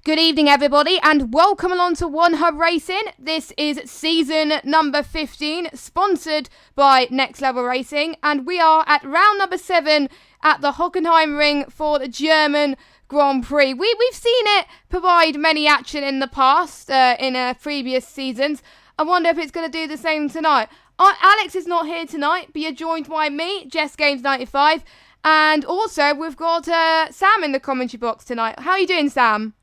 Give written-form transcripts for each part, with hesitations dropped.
Good evening, everybody, and welcome along to OneHubRacing. This is season number 15, sponsored by Next Level Racing, and we are at round number 7 at the Hockenheimring for the German Grand Prix. We've seen it provide many action in the past, in previous seasons. I wonder if it's going to do the same tonight. Alex is not here tonight, but you're joined by me, Jess Games 95, and also we've got Sam in the commentary box tonight. How are you doing, Sam?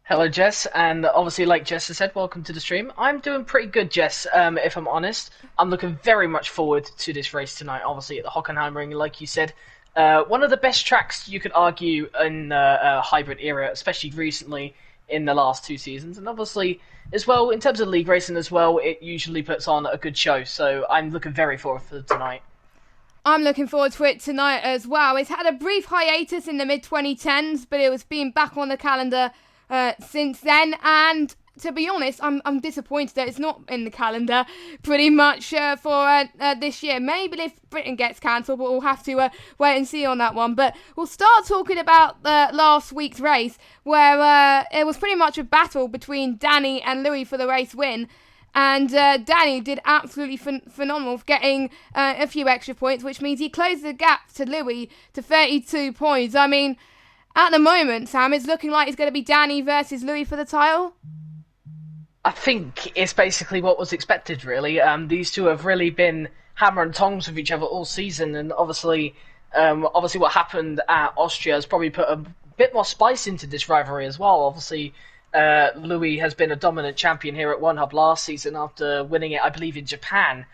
Hello, Jess, and obviously, like Jess has said, welcome to the stream. I'm doing pretty good, Jess, if I'm honest. I'm looking very much forward to this race tonight, obviously, at the Hockenheimring, like you said. One of the best tracks, you could argue, in the hybrid era, especially recently in the last 2 seasons. And obviously, as well, in terms of league racing as well, it usually puts on a good show. So I'm looking very forward to tonight. I'm looking forward to it tonight as well. It's had a brief hiatus in the mid-2010s, but it was being back on the calendar since then, and to be honest, I'm disappointed that it's not in the calendar pretty much for this year. Maybe if Britain gets cancelled, but we'll have to wait and see on that one. But we'll start talking about last week's race, where it was pretty much a battle between Danny and Louis for the race win. And Danny did absolutely phenomenal, getting a few extra points, which means he closed the gap to Louis to 32 points. I mean, at the moment, Sam, it's looking like it's going to be Danny versus Louis for the title. I think it's basically what was expected, really. These two have really been hammer and tongs with each other all season, and obviously what happened at Austria has probably put a bit more spice into this rivalry as well. Obviously, Louis has been a dominant champion here at OneHub last season after winning it, I believe, in Japan.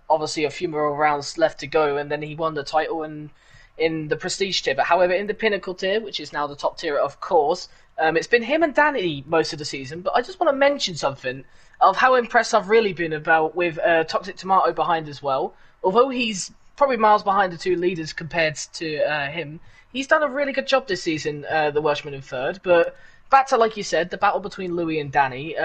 Obviously, a few more rounds left to go, and then he won the title in the prestige tier. But however, in the Pinnacle tier, which is now the top tier, of course, it's been him and Danny most of the season. But I just want to mention something of how impressed I've really been about with Toxic Tomato behind as well. Although he's probably miles behind the 2 leaders compared to him, he's done a really good job this season, the Welshman in 3rd. But back to, like you said, the battle between Louis and Danny,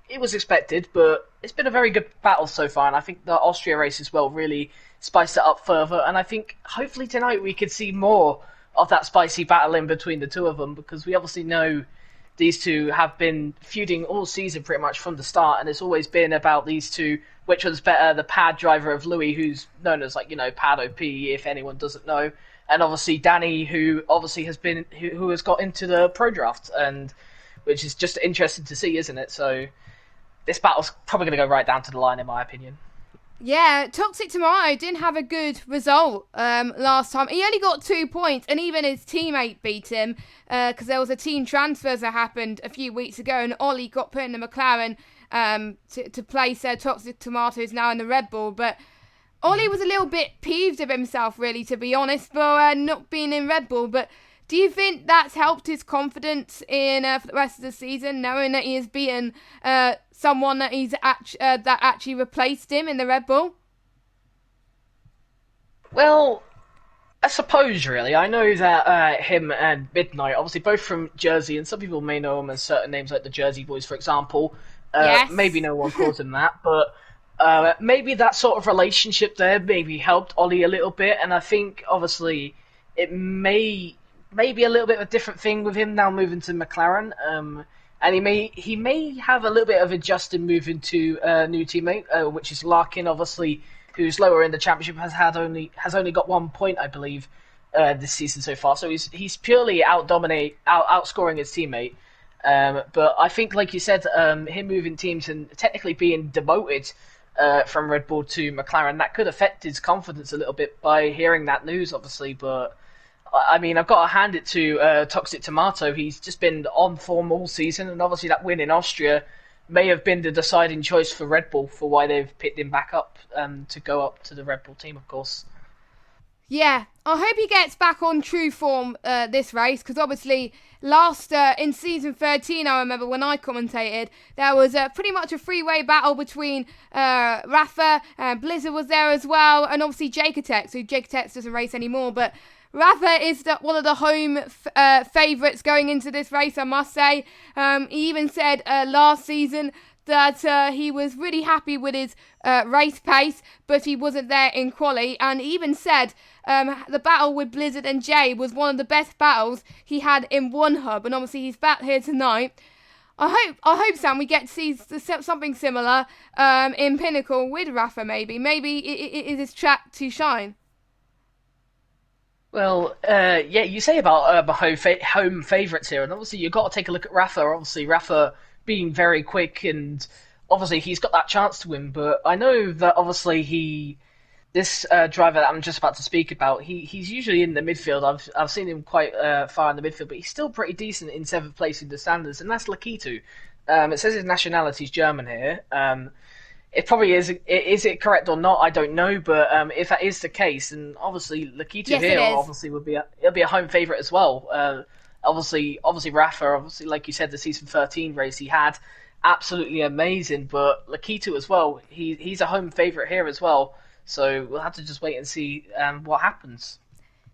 it was expected, but it's been a very good battle so far, and I think the Austria race as well really spiced it up further, and I think hopefully tonight we could see more of that spicy battle in between the two of them, because we obviously know these two have been feuding all season pretty much from the start, and it's always been about these two, which was better, the pad driver of Louis, who's known as, Pad OP, if anyone doesn't know, and obviously Danny, who obviously who has got into the pro draft, and which is just interesting to see, isn't it? So this battle's probably going to go right down to the line, in my opinion. Yeah, Toxic Tomato didn't have a good result last time. He only got 2 points, and even his teammate beat him because there was a team transfers that happened a few weeks ago, and Ollie got put in the McLaren to place Toxic Tomato, who's now in the Red Bull. But Ollie was a little bit peeved of himself, really, to be honest, for not being in Red Bull. But do you think that's helped his confidence in for the rest of the season, knowing that he has beaten someone that that actually replaced him in the Red Bull? Well, I suppose, really. I know that him and Midnight, obviously both from Jersey, and some people may know him as certain names like the Jersey Boys, for example. Yes. Maybe no one calls him that, but maybe that sort of relationship there maybe helped Ollie a little bit, and I think, obviously, it may be a little bit of a different thing with him now moving to McLaren, and he may have a little bit of adjusting moving to a new teammate, which is Larkin, obviously, who's lower in the championship, has only got 1 point, I believe, this season so far. So he's purely outscoring his teammate. But I think, like you said, him moving teams and technically being demoted from Red Bull to McLaren, that could affect his confidence a little bit by hearing that news, obviously, but I mean, I've got to hand it to Toxic Tomato. He's just been on form all season, and obviously that win in Austria may have been the deciding choice for Red Bull for why they've picked him back up to go up to the Red Bull team, of course. Yeah, I hope he gets back on true form this race, because obviously in season 13, I remember when I commentated, there was pretty much a three-way battle between Rafa, Blizzard was there as well, and obviously Jacotex, who Jacotex doesn't race anymore, but Rafa is one of the home favourites going into this race, I must say. He even said last season that he was really happy with his race pace, but he wasn't there in quali, and he even said the battle with Blizzard and Jay was one of the best battles he had in OneHub, and obviously he's back here tonight. I hope, Sam, we get to see something similar in Pinnacle with Rafa. Maybe it is his track to shine. Well, yeah, you say about home favourites here, and obviously you've got to take a look at Rafa. Obviously, Rafa being very quick, and obviously he's got that chance to win. But I know that obviously this driver that I'm just about to speak about, he's usually in the midfield. I've seen him quite far in the midfield, but he's still pretty decent in 7th place in the standards, and that's Lakitu. It says his nationality is German here. It probably is. Is it correct or not? I don't know. But if that is the case, then obviously Lakitu here obviously it'll be a home favourite as well. Obviously Rafa, obviously like you said, the season 13 race he had absolutely amazing. But Lakitu as well, he's a home favourite here as well. So we'll have to just wait and see what happens.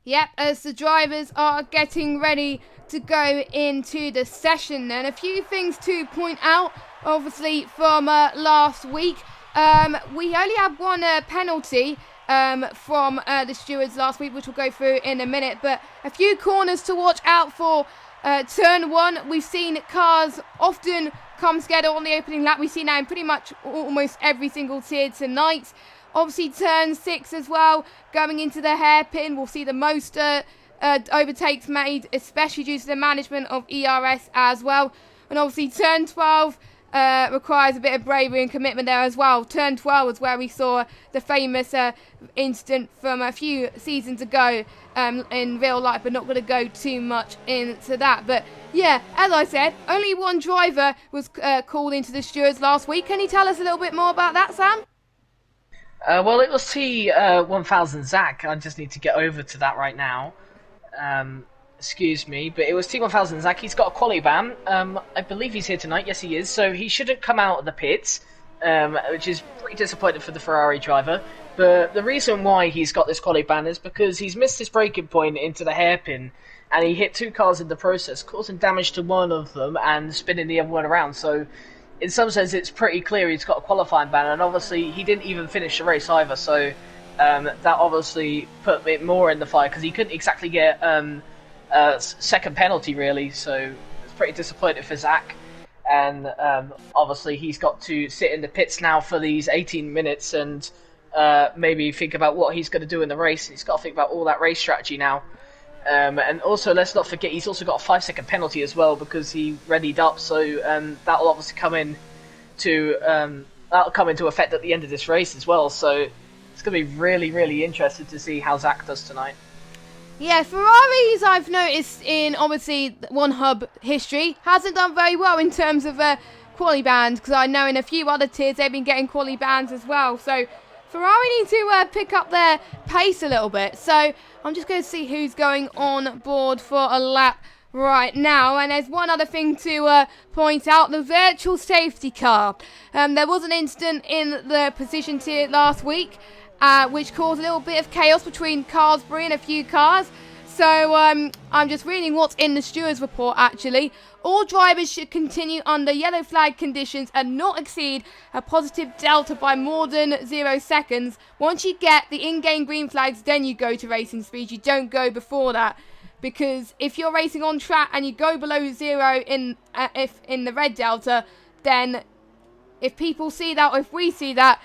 Yep, as the drivers are getting ready to go into the session, and a few things to point out, obviously, from last week. We only had one penalty from the stewards last week, which we'll go through in a minute, but a few corners to watch out for. Turn 1, we've seen cars often come together on the opening lap. We've seen that in pretty much almost every single tier tonight. Obviously, turn 6 as well, going into the hairpin, we'll see the most overtakes made, especially due to the management of ERS as well. And obviously, turn 12 requires a bit of bravery and commitment there as well. Turn 12 is where we saw the famous incident from a few seasons ago in real life, but not going to go too much into that. But yeah, as I said, only one driver was called into the stewards last week. Can you tell us a little bit more about that, Sam? Well, it was T1000 Zach. I just need to get over to that right now. Excuse me, but it was T1000 Zach. He's got a quali ban. I believe he's here tonight. Yes, he is. So he shouldn't come out of the pits, which is pretty disappointing for the Ferrari driver. But the reason why he's got this quali ban is because he's missed his braking point into the hairpin, and he hit 2 cars in the process, causing damage to one of them and spinning the other one around. So in some sense, it's pretty clear he's got a qualifying ban, and obviously he didn't even finish the race either. So that obviously put a bit more in the fire because he couldn't exactly get second penalty really. So it's pretty disappointing for Zach, and obviously he's got to sit in the pits now for these 18 minutes and maybe think about what he's going to do in the race. He's got to think about all that race strategy now. And also, let's not forget, he's also got a 5-second penalty as well because he readied up. So that'll obviously come into effect at the end of this race as well. So it's going to be really, really interesting to see how Zach does tonight. Yeah, Ferraris, I've noticed in obviously OneHub history, hasn't done very well in terms of quali bans, because I know in a few other tiers they've been getting quali bans as well. So Ferrari need to pick up their pace a little bit. So I'm just going to see who's going on board for a lap right now. And there's one other thing to point out, the virtual safety car. There was an incident in the position tier last week, which caused a little bit of chaos between Carsbury and a few cars. So I'm just reading what's in the stewards report actually. All drivers should continue under yellow flag conditions and not exceed a positive delta by more than 0 seconds. Once you get the in-game green flags, then you go to racing speed. You don't go before that. Because if you're racing on track and you go below 0 in the red delta, then if people see that, or if we see that,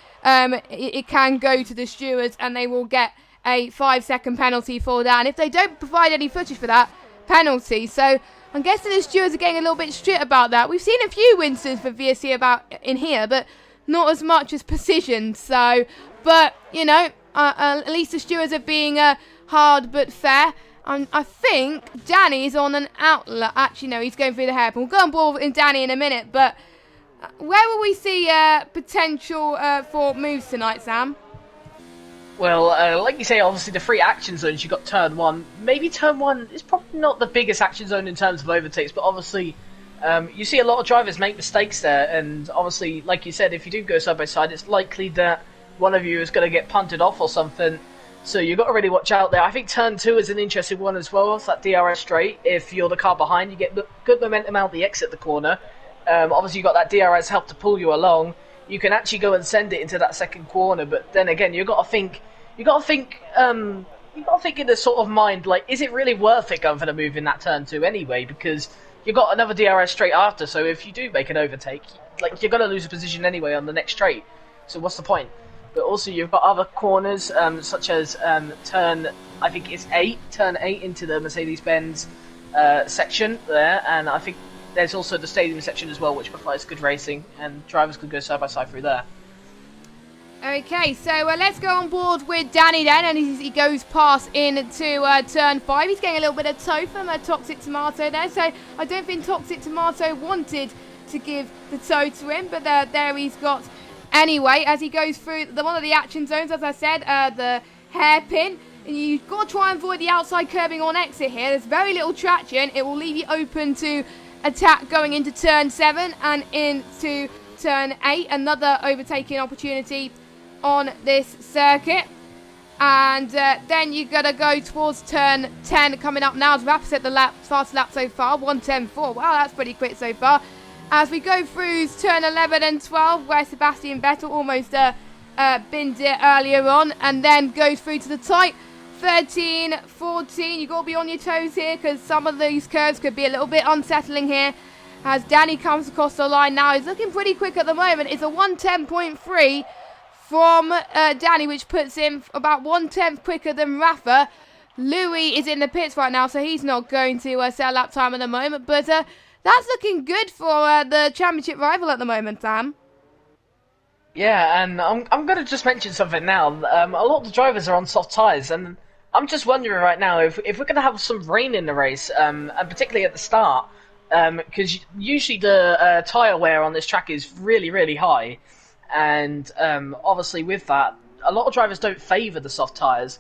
it can go to the stewards and they will get a 5-second penalty for that. And if they don't provide any footage for that, penalty. So I'm guessing the stewards are getting a little bit strict about that. We've seen a few instances for VSC about in here, but not as much as Precision. So, but, you know, at least the stewards are being hard but fair. I think Danny is on an outlet. Actually, no, he's going through the hairpin. We'll go on board in Danny in a minute, but where will we see potential for moves tonight, Sam? Well, like you say, obviously the 3 action zones, you've got turn 1. Maybe turn 1 is probably not the biggest action zone in terms of overtakes, but obviously you see a lot of drivers make mistakes there, and obviously, like you said, if you do go side by side, it's likely that one of you is going to get punted off or something, so you've got to really watch out there. I think turn 2 is an interesting one as well. It's that DRS straight. If you're the car behind, you get good momentum out the exit of the corner, Obviously, you've got that DRS help to pull you along. You can actually go and send it into that second corner, but then again, you got to think in the sort of mind, like, is it really worth it going for the move in that turn 2 anyway? Because you've got another DRS straight after, so if you do make an overtake, like, you're going to lose a position anyway on the next straight. So what's the point? But also you've got other corners, such as turn 8 into the Mercedes-Benz section there, and I think there's also the stadium section as well, which provides good racing, and drivers could go side by side through there. Okay, so let's go on board with Danny then, and he goes past into turn 5. He's getting a little bit of tow from Toxic Tomato there, so I don't think Toxic Tomato wanted to give the tow to him, but there he's got anyway, as he goes through one of the action zones, as I said, the hairpin. And you've got to try and avoid the outside curbing on exit here. There's very little traction. It will leave you open to attack going into turn 7 and into turn 8. Another overtaking opportunity on this circuit. And then you've got to go towards turn 10 coming up now. As Rapper set the fastest lap so far, 1:10.4. Wow, that's pretty quick so far. As we go through turn 11 and 12, where Sebastian Vettel almost binned it earlier on, and then goes through to the tight 13, 14. You've got to be on your toes here, because some of these curves could be a little bit unsettling here. As Danny comes across the line now, he's looking pretty quick at the moment. It's a 1:10.3 from Danny, which puts him about 1/10 quicker than Rafa. Louis is in the pits right now, so he's not going to set a lap time at the moment, but that's looking good for the championship rival at the moment, Sam. Yeah, and I'm going to just mention something now. A lot of the drivers are on soft tyres, and I'm just wondering right now if we're going to have some rain in the race, and particularly at the start, because usually the tyre wear on this track is really, really high, and obviously with that, a lot of drivers don't favour the soft tyres.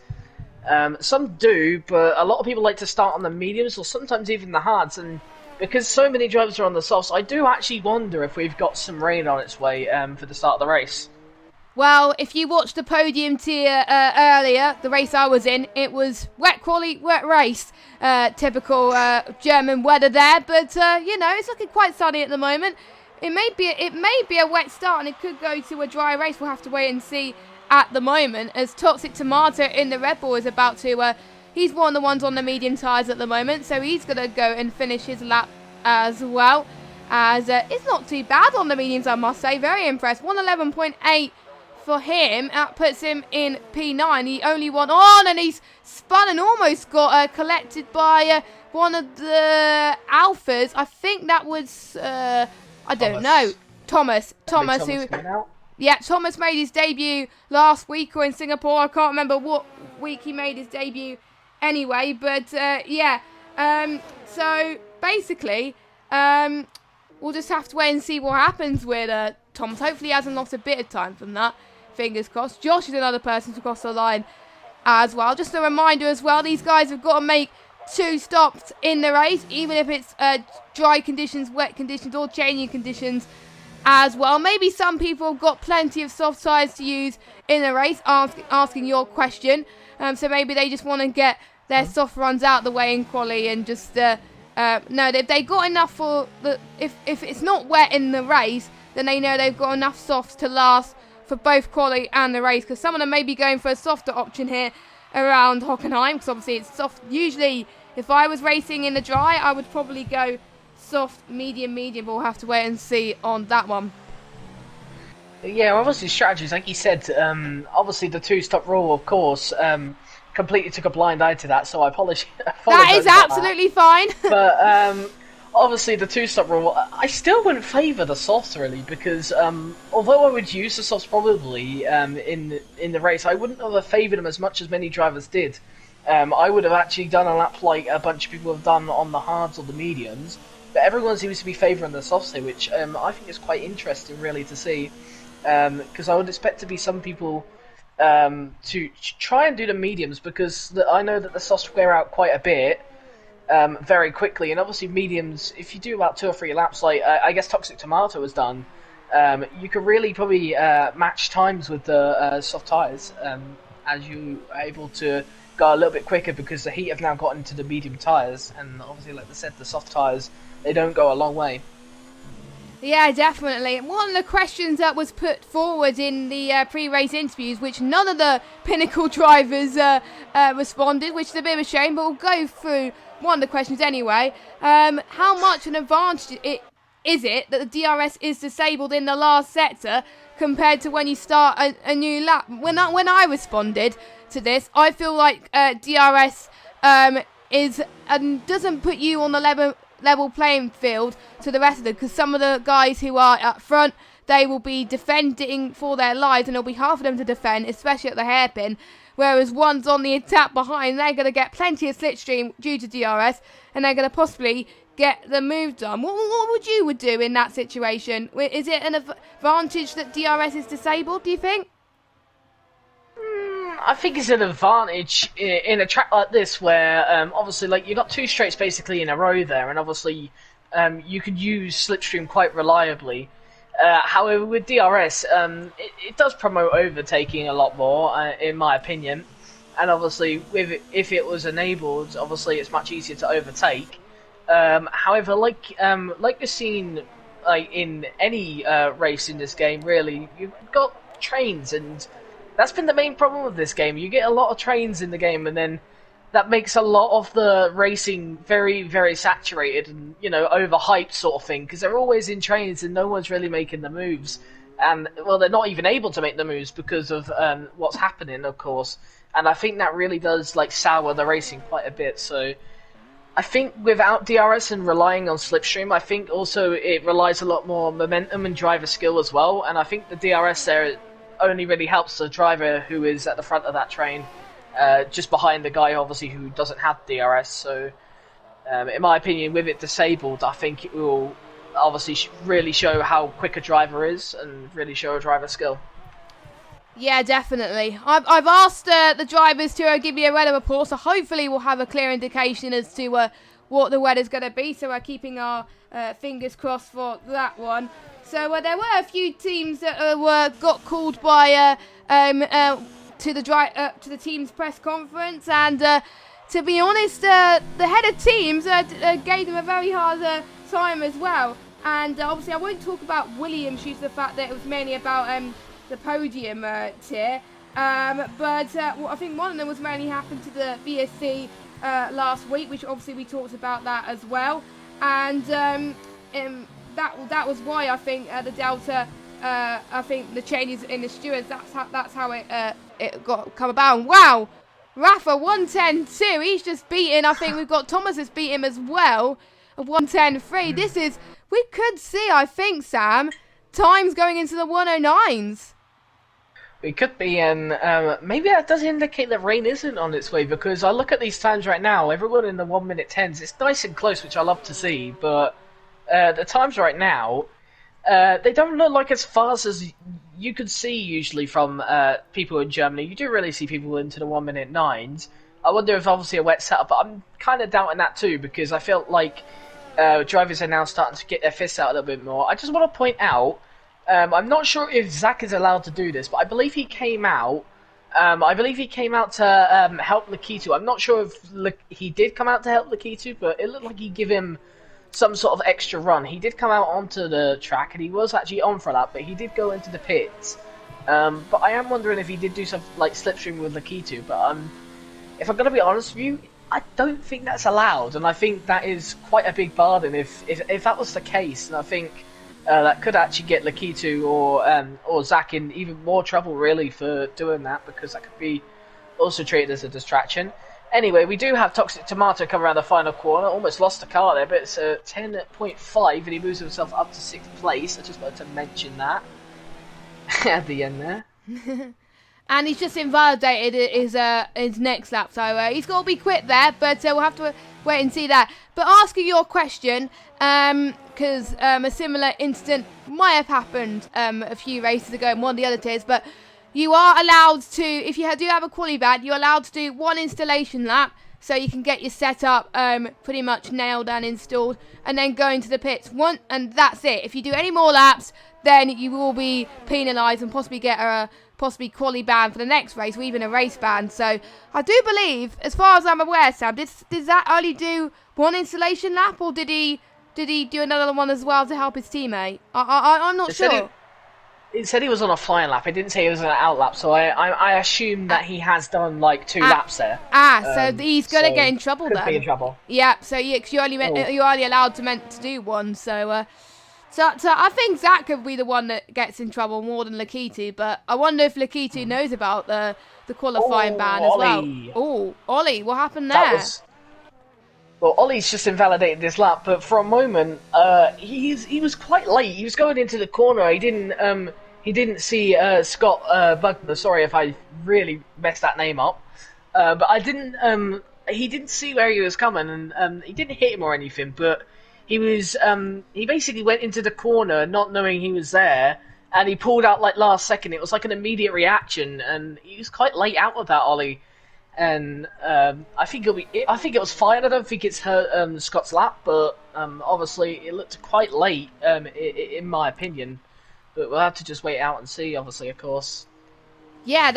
Some do, but a lot of people like to start on the mediums or sometimes even the hards, and because so many drivers are on the softs, I do actually wonder if we've got some rain on its way for the start of the race. Well, if you watched the podium tier earlier, the race I was in, it was wet quali, wet race. Typical German weather there, but it's looking quite sunny at the moment. It may be a wet start, and it could go to a dry race. We'll have to wait and see at the moment, as Toxic Tomato in the Red Bull is about to... he's one of the ones on the medium tyres at the moment, so he's going to go and finish his lap as well. As it's not too bad on the mediums, I must say. Very impressed. 1:11.8 for him. That puts him in P9. He only went on, and he's spun and almost got collected by one of the Alphas. I think that was... I don't know. Thomas who... Yeah, Thomas made his debut last week or in Singapore. I can't remember what week he made his debut anyway, but so basically we'll just have to wait and see what happens with Thomas. Hopefully he hasn't lost a bit of time from that, fingers crossed. Josh is another person to cross the line as well. Just a reminder as well, these guys have got to make 2 stops in the race, even if it's dry conditions, wet conditions or changing conditions as well. Maybe some people have got plenty of soft tyres to use in the race, asking your question. So maybe they just want to get their soft runs out the way in quali and just no, they got enough for the if it's not wet in the race, then they know they've got enough softs to last for both quali and the race, because some of them may be going for a softer option here around Hockenheim, because obviously it's soft. Usually if I was racing in the dry, I would probably go soft, medium, but we'll have to wait and see on that one. Yeah, obviously strategies, like you said, obviously the 2-stop rule, of course, completely took a blind eye to that, so I apologize. That is absolutely fine. But obviously the 2-stop rule, I still wouldn't favour the softs really, because although I would use the softs probably in the race, I wouldn't have favoured them as much as many drivers did. I would have actually done a lap like a bunch of people have done on the hards or the mediums, but everyone seems to be favouring the softs here, which I think is quite interesting really to see, because I would expect to be some people to try and do the mediums, because I know that the softs wear out quite a bit very quickly, and obviously mediums, if you do about 2 or 3 laps, like I guess Toxic Tomato has done, you could really probably match times with the soft tyres, as you are able to go a little bit quicker, because the heat have now gotten into the medium tyres, and obviously, like I said, the soft tyres, they don't go a long way. Yeah, definitely. One of the questions that was put forward in the pre-race interviews, which none of the Pinnacle drivers responded, which is a bit of a shame, but we'll go through one of the questions anyway. How much an advantage is it that the DRS is disabled in the last sector compared to when you start a new lap? When I responded to this, I feel like DRS doesn't put you on the level playing field to the rest of them, because some of the guys who are up front, they will be defending for their lives, and there'll be half of them to defend, especially at the hairpin, whereas ones on the attack behind, they're going to get plenty of slipstream due to DRS, and they're going to possibly get the move done. What would you do in that situation? Is it an advantage that DRS is disabled, do you think? I think it's an advantage in a track like this where obviously like you got two straights basically in a row there, and obviously you could use slipstream quite reliably. However, with DRS, it does promote overtaking a lot more, in my opinion. And obviously, if it was enabled, obviously it's much easier to overtake. However, like we've seen like in any race in this game, really, you've got trains, and that's been the main problem with this game. You get a lot of trains in the game, and then that makes a lot of the racing very, very saturated and, overhyped sort of thing, because they're always in trains and no one's really making the moves. And, well, they're not even able to make the moves because of what's happening, of course. And I think that really does, sour the racing quite a bit. So I think without DRS and relying on slipstream, I think also it relies a lot more on momentum and driver skill as well. And I think the DRS there only really helps the driver who is at the front of that train, just behind the guy obviously who doesn't have DRS. So in my opinion, with it disabled, I think it will obviously really show how quick a driver is and really show a driver skill. Yeah, definitely. I've asked the drivers to give me a weather report, so hopefully we'll have a clear indication as to what the weather's going to be. So we're keeping our fingers crossed for that one. So there were a few teams that got called by to the team's press conference, and to be honest, the head of teams gave them a very hard time as well. And obviously, I won't talk about Williams due to the fact that it was mainly about the podium tier. But I think one of them was mainly happened to the VSC last week, which obviously we talked about that as well. And that was why I think the Delta, I think the changes in the stewards, that's how it got come about. And wow, Rafa 110.2, he's just beaten. I think we've got Thomas has beat him as well, of 110.3. We could see, I think, Sam, times going into the 109s. It could be, and maybe that does indicate that rain isn't on its way, because I look at these times right now, everyone in the 1 minute 10s, it's nice and close, which I love to see, but the times right now, they don't look like as fast as you could see usually from people in Germany. You do really see people into the 1 minute 9s. I wonder if obviously a wet setup, but I'm kind of doubting that too, because I feel like drivers are now starting to get their fists out a little bit more. I just want to point out, I'm not sure if Zach is allowed to do this, but I believe he came out. To help Lakitu. I'm not sure if he did come out to help Lakitu, but it looked like he gave him some sort of extra run. He did come out onto the track, and he was actually on for that, but he did go into the pits. But I am wondering if he did do something like slipstream with Lakitu. But if I'm going to be honest with you, I don't think that's allowed, and I think that is quite a big burden if that was the case. And I think that could actually get Lakitu or Zach in even more trouble, really, for doing that, because that could be also treated as a distraction. Anyway, we do have Toxic Tomato come around the final corner. Almost lost the car there, but it's a 10.5, and he moves himself up to 6th place. I just wanted to mention that at the end there. And he's just invalidated his next lap, so he's got to be quit there, but we'll have to wait and see that. But asking your question, because a similar incident might have happened a few races ago in one of the other tiers, but you are allowed to, if you do have a quali badge, you're allowed to do one installation lap, so you can get your setup pretty much nailed and installed, and then go into the pits. And that's it. If you do any more laps, then you will be penalised and possibly get a quali ban for the next race, or even a race ban. So I do believe, as far as I'm aware, Sam, did Zach only do one installation lap, or did he did he do another one as well to help his teammate? I'm not sure. It said he was on a flying lap. It didn't say he was on an out lap, so I assume that he has done like 2 laps there. So he's gonna get in trouble then. Could be in trouble. Yeah. So you're only allowed to do one. So I think Zach could be the one that gets in trouble more than Lakitu. But I wonder if Lakitu knows about the qualifying ban as well. Oh, Ollie, what happened there? Well, Ollie's just invalidated this lap, but for a moment, he was quite late. He was going into the corner. He didn't see Scott Bugner. Sorry if I really messed that name up. But I didn't. He didn't see where he was coming, and he didn't hit him or anything. But he was. He basically went into the corner, not knowing he was there, and he pulled out like last second. It was like an immediate reaction, and he was quite late out with that Ollie. And I think it was fine. I don't think it's hurt Scott's lap, but obviously it looked quite late, in my opinion. But we'll have to just wait out and see, obviously, of course. Yeah,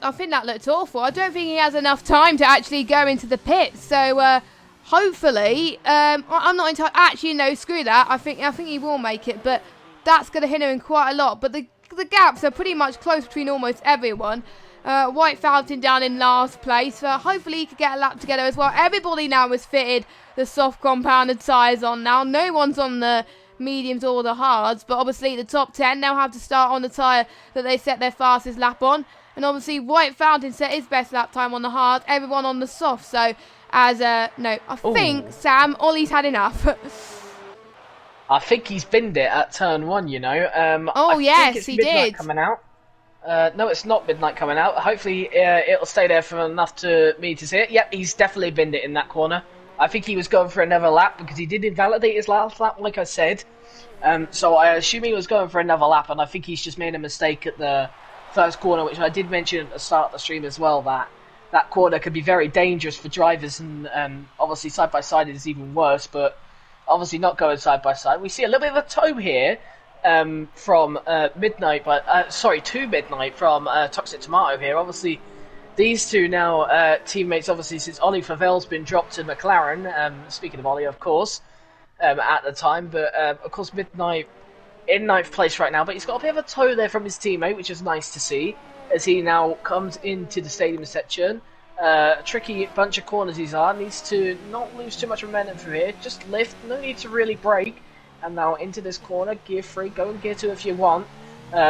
I think that looked awful. I don't think he has enough time to actually go into the pit. So hopefully, I'm not entirely. Actually, no, screw that. I think he will make it, but that's going to hinder him quite a lot. But the gaps are pretty much close between almost everyone. White Fountain down in last place. Hopefully he could get a lap together as well. Everybody now has fitted the soft compounded tyres on now. No one's on the mediums or the hards, but obviously the top 10 now have to start on the tyre that they set their fastest lap on. And obviously White Fountain set his best lap time on the hard, everyone on the soft. So think Sam, Ollie's had enough. I think he's binned it at turn 1, you know. Yes, he did. Coming out. No, it's not midnight coming out. Hopefully it'll stay there for enough to me to see it. Yep, he's definitely binned it in that corner. I think he was going for another lap because he did invalidate his last lap, like I said. So I assume he was going for another lap, and I think he's just made a mistake at the first corner, which I did mention at the start of the stream as well, that corner could be very dangerous for drivers, and obviously side-by-side is even worse, but obviously not going side-by-side. We see a little bit of a toe here from Midnight, to Midnight from Toxic Tomato here. Obviously, these two now teammates, obviously, since Ollie Favel's been dropped to McLaren, speaking of Ollie, of course, at the time, but of course Midnight in 9th place right now, but he's got a bit of a toe there from his teammate, which is nice to see, as he now comes into the stadium section. Tricky bunch of corners he's on, needs to not lose too much momentum from here, just lift, no need to really brake, and now into this corner, gear 3, go in gear 2 if you want.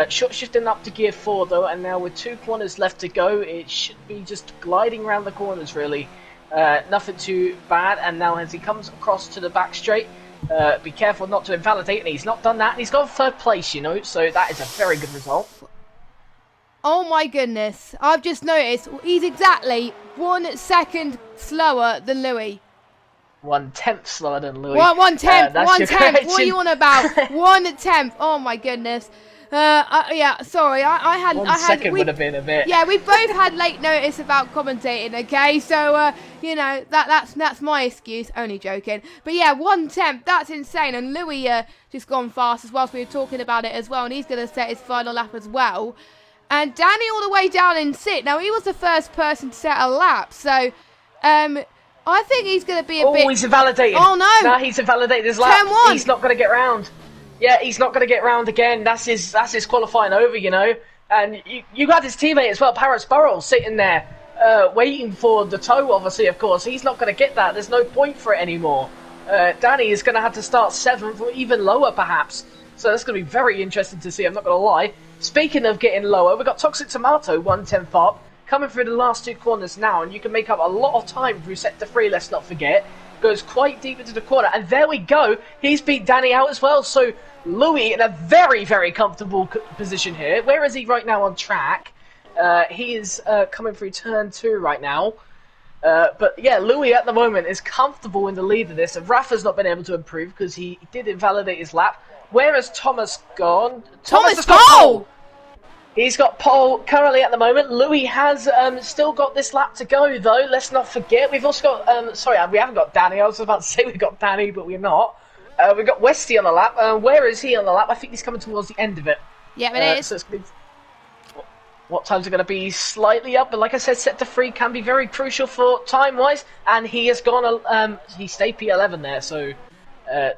Short shifting up to gear 4 though, and now with 2 corners left to go, it should be just gliding around the corners really. Nothing too bad, and now as he comes across to the back straight, be careful not to invalidate, and he's not done that, and he's got 3rd place, you know, so that is a very good result. Oh my goodness, I've just noticed he's exactly 1 second slower than Louis. 1/10 slower than Louis. 1/10, 1/10, what are you on about? 1/10, oh my goodness. Yeah, sorry, I had... 1 second would have been a bit... Yeah, we both had late notice about commentating, okay? So, you know, that's my excuse, only joking. But yeah, 1/10, that's insane. And Louis just gone fast as well, so we were talking about it as well, and he's going to set his final lap as well. And Danny all the way down in 6th. Now, he was the first person to set a lap, so... I think he's going to be a bit... Oh, he's invalidated. Oh, no. Now he's invalidated his lap. Turn 1. He's not going to get round. Yeah, he's not going to get round again. That's his qualifying over, you know. And you got his teammate as well, Paris Burrell, sitting there waiting for the toe, obviously, of course. He's not going to get that. There's no point for it anymore. Danny is going to have to start 7th or even lower, perhaps. So that's going to be very interesting to see, I'm not going to lie. Speaking of getting lower, we've got Toxic Tomato, 1/10 up. Coming through the last 2 corners now, and you can make up a lot of time through sector 3, let's not forget. Goes quite deep into the corner, and there we go. He's beat Danny out as well, so Louis in a very, very comfortable position here. Where is he right now on track? He is coming through turn 2 right now. But yeah, Louis at the moment is comfortable in the lead of this, and Rafa's not been able to improve because he did invalidate his lap. Where has Thomas gone? Thomas has got pole! He's got pole currently at the moment. Louis has still got this lap to go, though. Let's not forget. We've also got... sorry, we haven't got Danny. I was about to say we've got Danny, but we're not. We've got Westy on the lap. Where is he on the lap? I think he's coming towards the end of it. Yeah, it is. So it's gonna be... What times are going to be slightly up, but like I said, sector 3 can be very crucial for time-wise, and he has gone... he stayed P11 there, so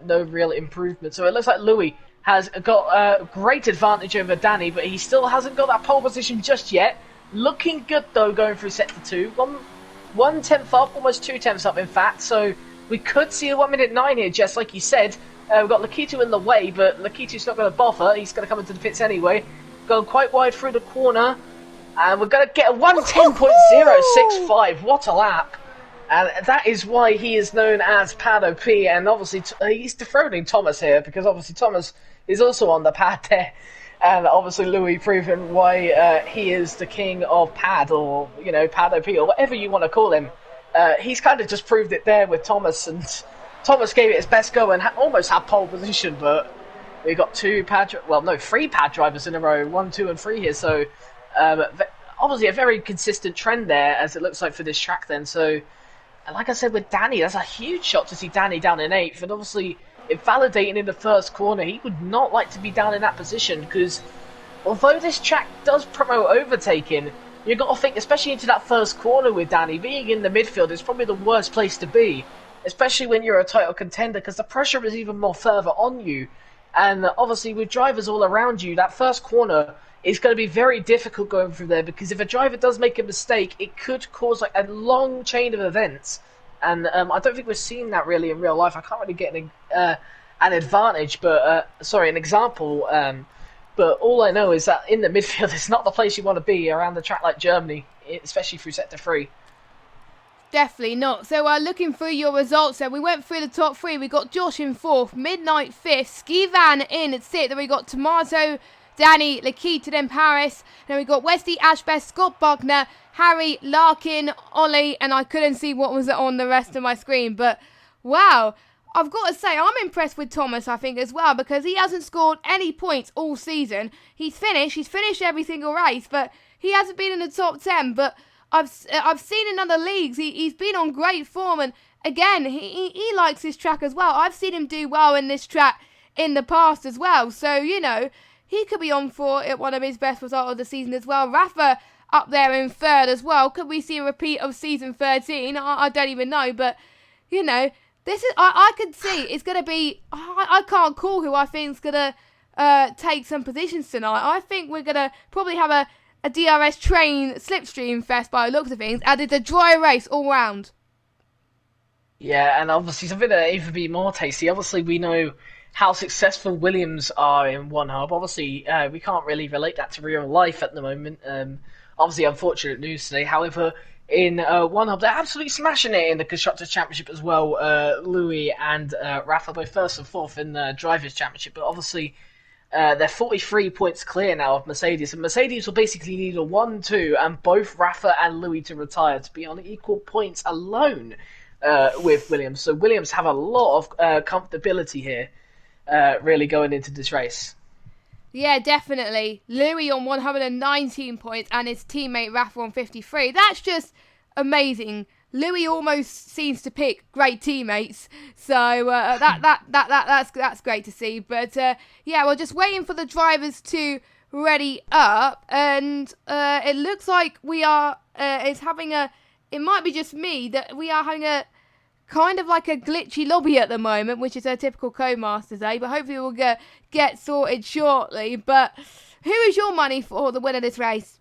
no real improvement. So it looks like Louis has got a great advantage over Danny, but he still hasn't got that pole position just yet. Looking good though, going through sector 2. 1/10 up, almost 2/10 up in fact, so we could see a 1 minute 9 here, just like you said. We've got Lakitu in the way, but Lakitu's not going to bother. He's going to come into the pits anyway. Going quite wide through the corner, and we're going to get a 1:10.065. What a lap! And that is why he is known as Pad OP, and obviously he's dethroning Thomas here, because obviously Thomas is also on the pad there. And obviously Louis proving why he is the king of pad, or, you know, Pad OP, or whatever you want to call him. He's kind of just proved it there with Thomas, and Thomas gave it his best go and almost had pole position, but we got three pad drivers in a row, 1, 2, and 3 here, so obviously a very consistent trend there, as it looks like for this track then. So, and like I said with Danny, that's a huge shot to see Danny down in 8th, and obviously invalidating in the first corner. He would not like to be down in that position, because although this track does promote overtaking, you've got to think, especially into that first corner with Danny, being in the midfield is probably the worst place to be, especially when you're a title contender, because the pressure is even more further on you. And obviously with drivers all around you, that first corner is going to be very difficult going through there, because if a driver does make a mistake, it could cause like a long chain of events. And I don't think we're seeing that really in real life. I can't really get an advantage, but an example. But all I know is that in the midfield, it's not the place you want to be around a track like Germany, especially through sector 3. Definitely not. So looking through your results there, we went through the top 3. We got Josh in 4th, Midnight 5th, Ski Van in at 6th. Then we got Tomato, Danny, Lakita, then Paris. Then we got Wesley, Ashbeth, Scott Buckner, Harry, Larkin, Ollie, and I couldn't see what was on the rest of my screen. But wow, I've got to say, I'm impressed with Thomas, I think, as well, because he hasn't scored any points all season. He's finished every single race, but he hasn't been in the top 10. But I've seen in other leagues, he's been on great form, and again, he likes this track as well. I've seen him do well in this track in the past as well. So, you know, he could be on for one of his best results of the season as well. Rafa up there in 3rd as well. Could we see a repeat of season 13? I don't even know, but, you know, this is I could see it's going to be... I can't call who I think is going to take some positions tonight. I think we're going to probably have a DRS train slipstream fest by the looks of things, and it's a dry race all round. Yeah, and obviously something that even be more tasty. Obviously, we know how successful Williams are in OneHub. Obviously, we can't really relate that to real life at the moment. Obviously, unfortunate news today. However, in OneHub, they're absolutely smashing it in the Constructors' Championship as well. Louis and Rafa both 1st and 4th in the Drivers' Championship. But obviously, they're 43 points clear now of Mercedes. And Mercedes will basically need a 1-2 and both Rafa and Louis to retire to be on equal points alone with Williams. So Williams have a lot of comfortability here, really going into this race. Yeah, definitely. Louis on 119 points and his teammate Rafa on 53. That's just amazing. Louis almost seems to pick great teammates, so that's great to see. But yeah, we're just waiting for the drivers to ready up, and it looks like we are. It might be just me that we are having a kind of like a glitchy lobby at the moment, which is a typical Codemasters Day, but hopefully we'll get sorted shortly. But who is your money for the winner of this race?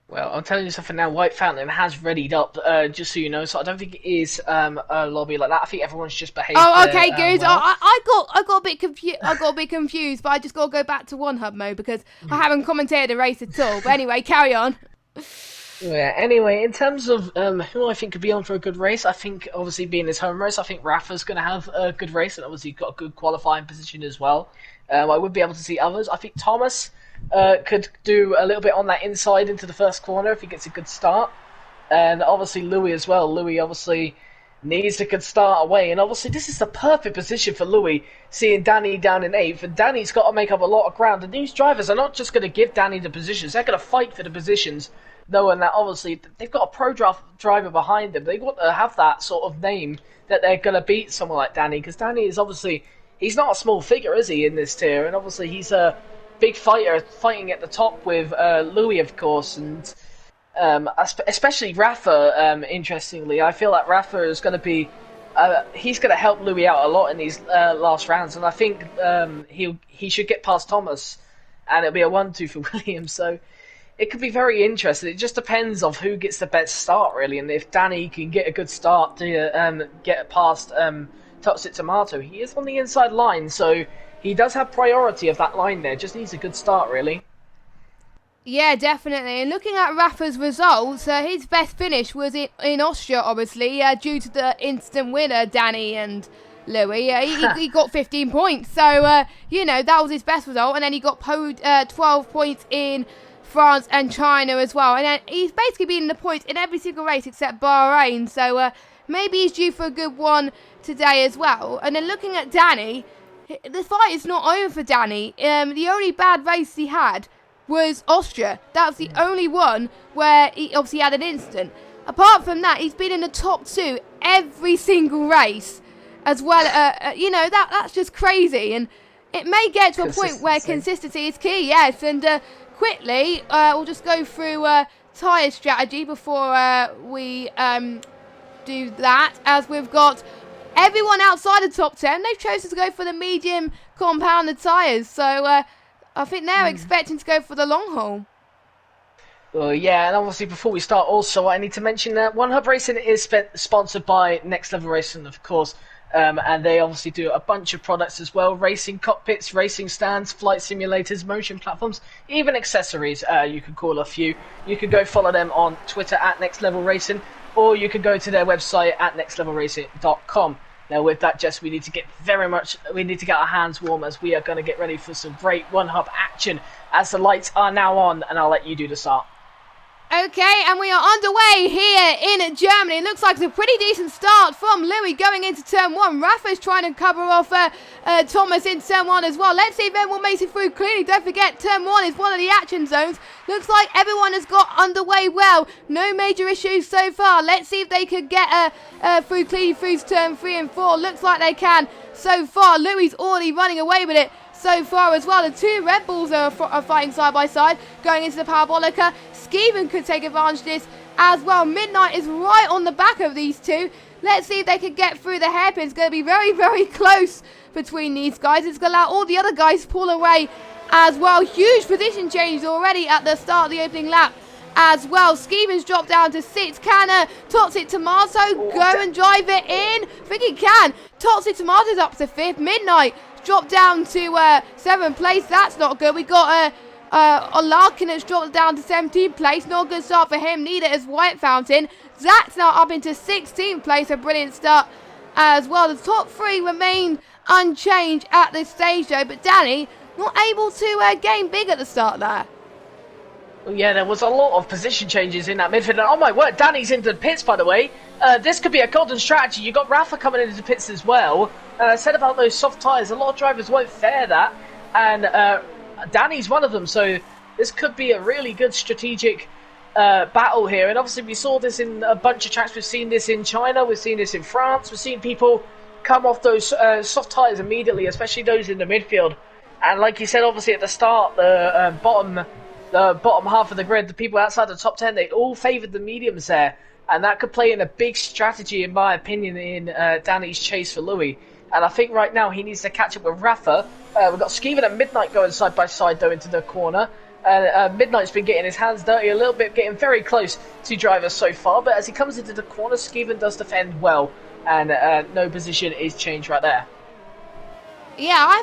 Well, I'll tell you something now. White Fountain has readied up, just so you know. So I don't think it is a lobby like that. I think everyone's just behaved. Oh, okay, good. Well. I got a bit confused. I got a bit confused, but I just got to go back to OneHub mode because I haven't commentated the race at all. But anyway, carry on. Yeah, anyway, in terms of who I think could be on for a good race, I think, obviously, being his home race, I think Rafa's going to have a good race, and obviously got a good qualifying position as well. I would be able to see others. I think Thomas could do a little bit on that inside into the first corner if he gets a good start. And obviously Louis as well. Louis obviously needs a good start away, and obviously this is the perfect position for Louis, seeing Danny down in 8th, and Danny's got to make up a lot of ground, and these drivers are not just going to give Danny the positions, they're going to fight for the positions, knowing that obviously they've got a pro driver behind them. They want to have that sort of name that they're going to beat someone like Danny, because Danny is obviously, he's not a small figure, is he, in this tier, and obviously he's a big fighter fighting at the top with Louis, of course, and especially Rafa. Interestingly, I feel like Rafa is going to be he's going to help Louis out a lot in these last rounds, and I think he should get past Thomas, and it'll be a 1-2 for Williams. So it could be very interesting. It just depends on who gets the best start, really, and if Danny can get a good start to get past Toxic Tomato. He is on the inside line, so he does have priority of that line there. Just needs a good start, really. Yeah, definitely. And looking at Rafa's results, his best finish was in Austria, obviously, due to the instant winner, Danny and Louis. He got 15 points. So, that was his best result. And then he got 12 points in France and China as well. And then he's basically been in the points in every single race except Bahrain. So, maybe he's due for a good one today as well. And then looking at Danny, the fight is not over for Danny. The only bad race he had was Austria. That was the only one where he obviously had an incident. Apart from that, he's been in the top 2 every single race as well. That's just crazy, and it may get to a point where consistency is key. Yes, and quickly we'll just go through tyre strategy before we do that, as we've got everyone outside the top 10. They've chosen to go for the medium compounded tyres, so I think they're expecting to go for the long haul. Well, yeah, and obviously before we start also, I need to mention that OneHubRacing is sponsored by Next Level Racing, of course, and they obviously do a bunch of products as well: racing cockpits, racing stands, flight simulators, motion platforms, even accessories. You can call a few. You can go follow them on Twitter at Next Level Racing, or you can go to their website at nextlevelracing.com. Now, with that, Jess, we need to get our hands warm, as we are going to get ready for some great OneHub action as the lights are now on, and I'll let you do the start. Okay, and we are underway here in Germany. It looks like it's a pretty decent start from Louis going into turn 1. Rafa's trying to cover off Thomas in turn 1 as well. Let's see if everyone makes it through clearly. Don't forget, turn 1 is one of the action zones. Looks like everyone has got underway well. No major issues so far. Let's see if they could get through clearly through turn 3 and 4. Looks like they can so far. Louis already running away with it so far as well. The 2 Red Bulls are fighting side by side, going into the Parabolica. Skeven could take advantage of this as well. Midnight is right on the back of these 2. Let's see if they can get through the hairpin. It's going to be very, very close between these guys. It's going to allow all the other guys to pull away as well. Huge position changes already at the start of the opening lap as well. Skeven's dropped down to 6. Can Toxic Tomato go and drive it in? I think he can. Toxic Tomato's up to 5th. Midnight dropped down to 7th place. That's not good. We got Larkin has dropped down to 17th place. Not a good start for him. Neither is White Fountain. Zach's now up into 16th place. A brilliant start as well. The top 3 remain unchanged at this stage though, but Danny not able to gain big at the start there. Well, yeah, there was a lot of position changes in that midfield. And oh my word, Danny's into the pits, by the way. This could be a golden strategy. You got Rafa coming into the pits as well. And I said about those soft tyres, a lot of drivers won't fare that. And Danny's one of them, so this could be a really good strategic battle here. And obviously we saw this in a bunch of tracks. We've seen this in China, we've seen this in France, we've seen people come off those soft tyres immediately, especially those in the midfield. And like you said, obviously at the start, the bottom half of the grid, the people outside the top 10, they all favoured the mediums there. And that could play in a big strategy, in my opinion, in Danny's chase for Louis. And I think right now he needs to catch up with Rafa. We've got Skeven and Midnight going side by side though into the corner. Midnight's been getting his hands dirty a little bit, getting very close to drivers so far. But as he comes into the corner, Skeven does defend well. And no position is changed right there. Yeah,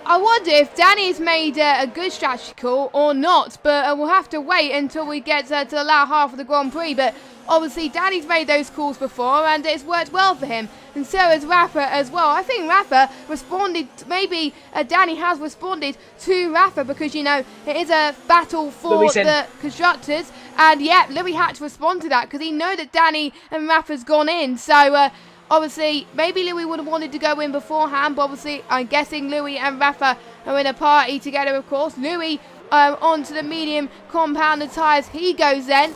I wonder if Danny's made a good strategy call or not, but we'll have to wait until we get to the latter half of the Grand Prix. But obviously Danny's made those calls before and it's worked well for him, and so has Rafa as well. I think Rafa responded, maybe Danny has responded to Rafa, because you know it is a battle for the constructors, and yeah, Louis had to respond to that because he know that Danny and Rafa's gone in, so obviously, maybe Louis would have wanted to go in beforehand, but obviously, I'm guessing Louis and Rafa are in a party together, of course. Louis onto the medium compounded tyres. He goes then.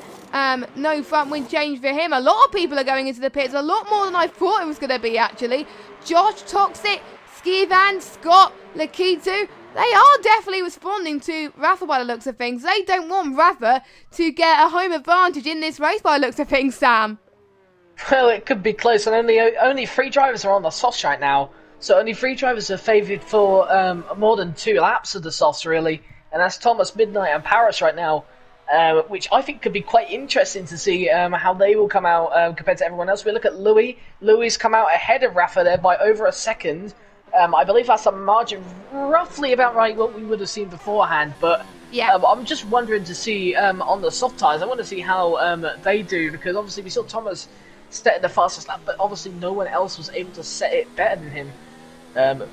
No front wing change for him. A lot of people are going into the pits. A lot more than I thought it was going to be, actually. Josh, Toxic, Skivan, Scott, Lakitu. They are definitely responding to Rafa by the looks of things. They don't want Rafa to get a home advantage in this race by the looks of things, Sam. Well, it could be close, and only 3 drivers are on the softs right now. So only 3 drivers are favoured for more than 2 laps of the softs, really. And that's Thomas, Midnight, and Paris right now, which I think could be quite interesting to see how they will come out compared to everyone else. We look at Louis. Louis come out ahead of Rafa there by over a second. I believe that's a margin roughly about right what we would have seen beforehand, but Yeah. I'm just wondering to see on the soft tyres. I want to see how they do, because obviously we saw Thomas set the fastest lap, but obviously no one else was able to set it better than him.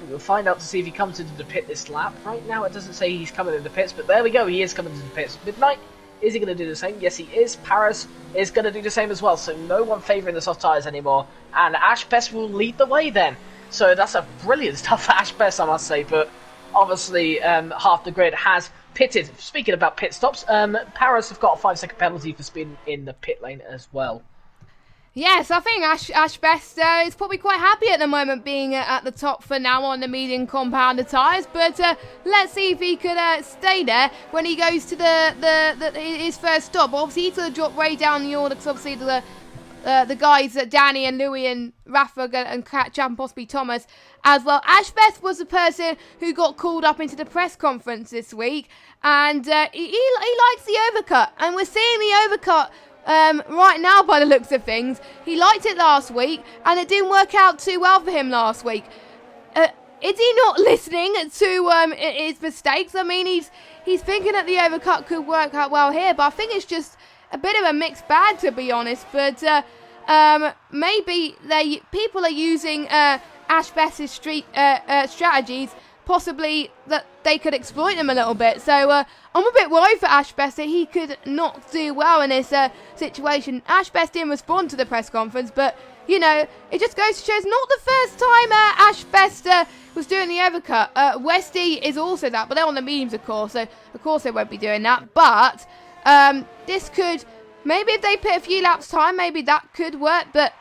We'll find out to see if he comes into the pit this lap. Right now it doesn't say he's coming into the pits, but there we go, he is coming into the pits. Midnight, is he going to do the same? Yes, he is. Paris is going to do the same as well, so no one favouring the soft tyres anymore. And Ash Best will lead the way then. So that's a brilliant stuff for Ash Best, I must say, but obviously half the grid has pitted. Speaking about pit stops, Paris have got a 5-second penalty for speeding in the pit lane as well. Yes, I think Ash Best is probably quite happy at the moment being at the top for now on the medium compounder tyres, but let's see if he could stay there when he goes to his first stop. Obviously, he's going to drop way down the order because obviously the guys, Danny and Louis and Rafa and catch up, and possibly Thomas as well. Ash Best was the person who got called up into the press conference this week, and he likes the overcut, and we're seeing the overcut right now by the looks of things. He liked it last week, and it didn't work out too well for him last week. Is he not listening to his mistakes? I mean, he's thinking that the overcut could work out well here, but I think it's just a bit of a mixed bag, to be honest. But maybe people are using Ash Best's strategies, possibly that they could exploit them a little bit. So I'm a bit worried for Ash Best that he could not do well in this situation. Ash Best didn't respond to the press conference, but you know, it just goes to show it's not the first time Ash Best was doing the overcut. Westy is also that, but they're on the mediums, of course, so of course they won't be doing that. But this could, maybe if they put a few laps time, maybe that could work, but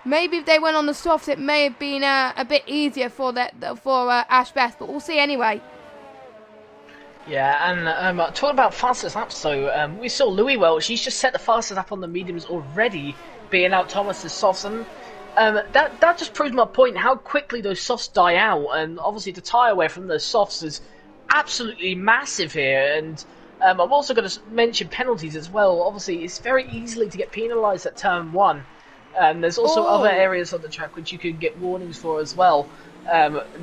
maybe if they went on the softs, it may have been a bit easier for Ash Best, but we'll see anyway. Yeah, and talking about fastest laps, though, we saw Louis Welch. He's just set the fastest lap on the mediums already, being out Thomas's softs, and that just proves my point, how quickly those softs die out, and obviously the tyre wear from those softs is absolutely massive here, and I'm also going to mention penalties as well. Obviously, it's very easily to get penalised at turn 1. There's also other areas on the track which you could get warnings for as well.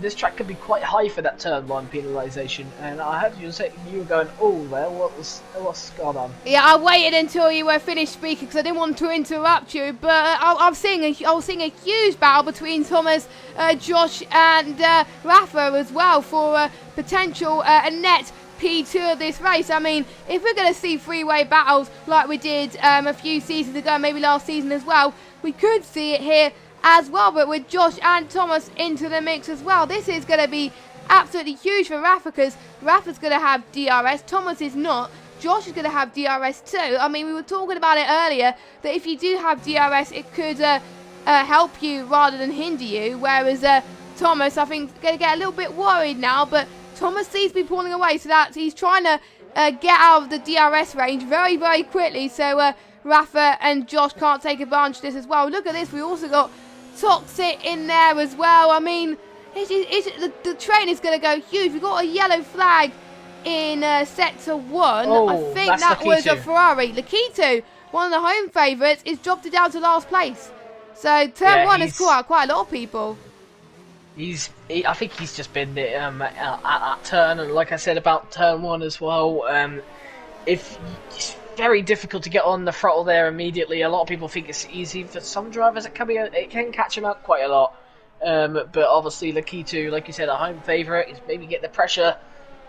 This track could be quite high for that turn 1 penalisation, and I heard you say you were going, oh, there, what's going on? Yeah, I waited until you were finished speaking because I didn't want to interrupt you, but I was seeing a huge battle between Thomas, Josh, and Rafa as well for potential a net P2 of this race. I mean, if we're going to see three-way battles like we did a few seasons ago, maybe last season as well, we could see it here as well, but with Josh and Thomas into the mix as well. This is going to be absolutely huge for Rafa, because Rafa's going to have DRS, Thomas is not, Josh is going to have DRS too. I mean, we were talking about it earlier, that if you do have DRS, it could help you rather than hinder you, whereas Thomas, I think, is going to get a little bit worried now, but Thomas seems to be pulling away, so that he's trying to get out of the DRS range very, very quickly, so Rafa and Josh can't take advantage of this as well. Look at this, we also got Toxic in there as well. I mean, the train is going to go huge. We've got a yellow flag in sector 1. I think that was a Ferrari. Lakitu, one of the home favourites, is dropped it down to last place. So turn 1 has caught out quite a lot of people. I think he's just been at that turn, and like I said about turn 1 as well, if it's very difficult to get on the throttle there immediately. A lot of people think it's easy. For some drivers, it can catch them out quite a lot. But obviously, Lakitu, like you said, a home favourite, is maybe get the pressure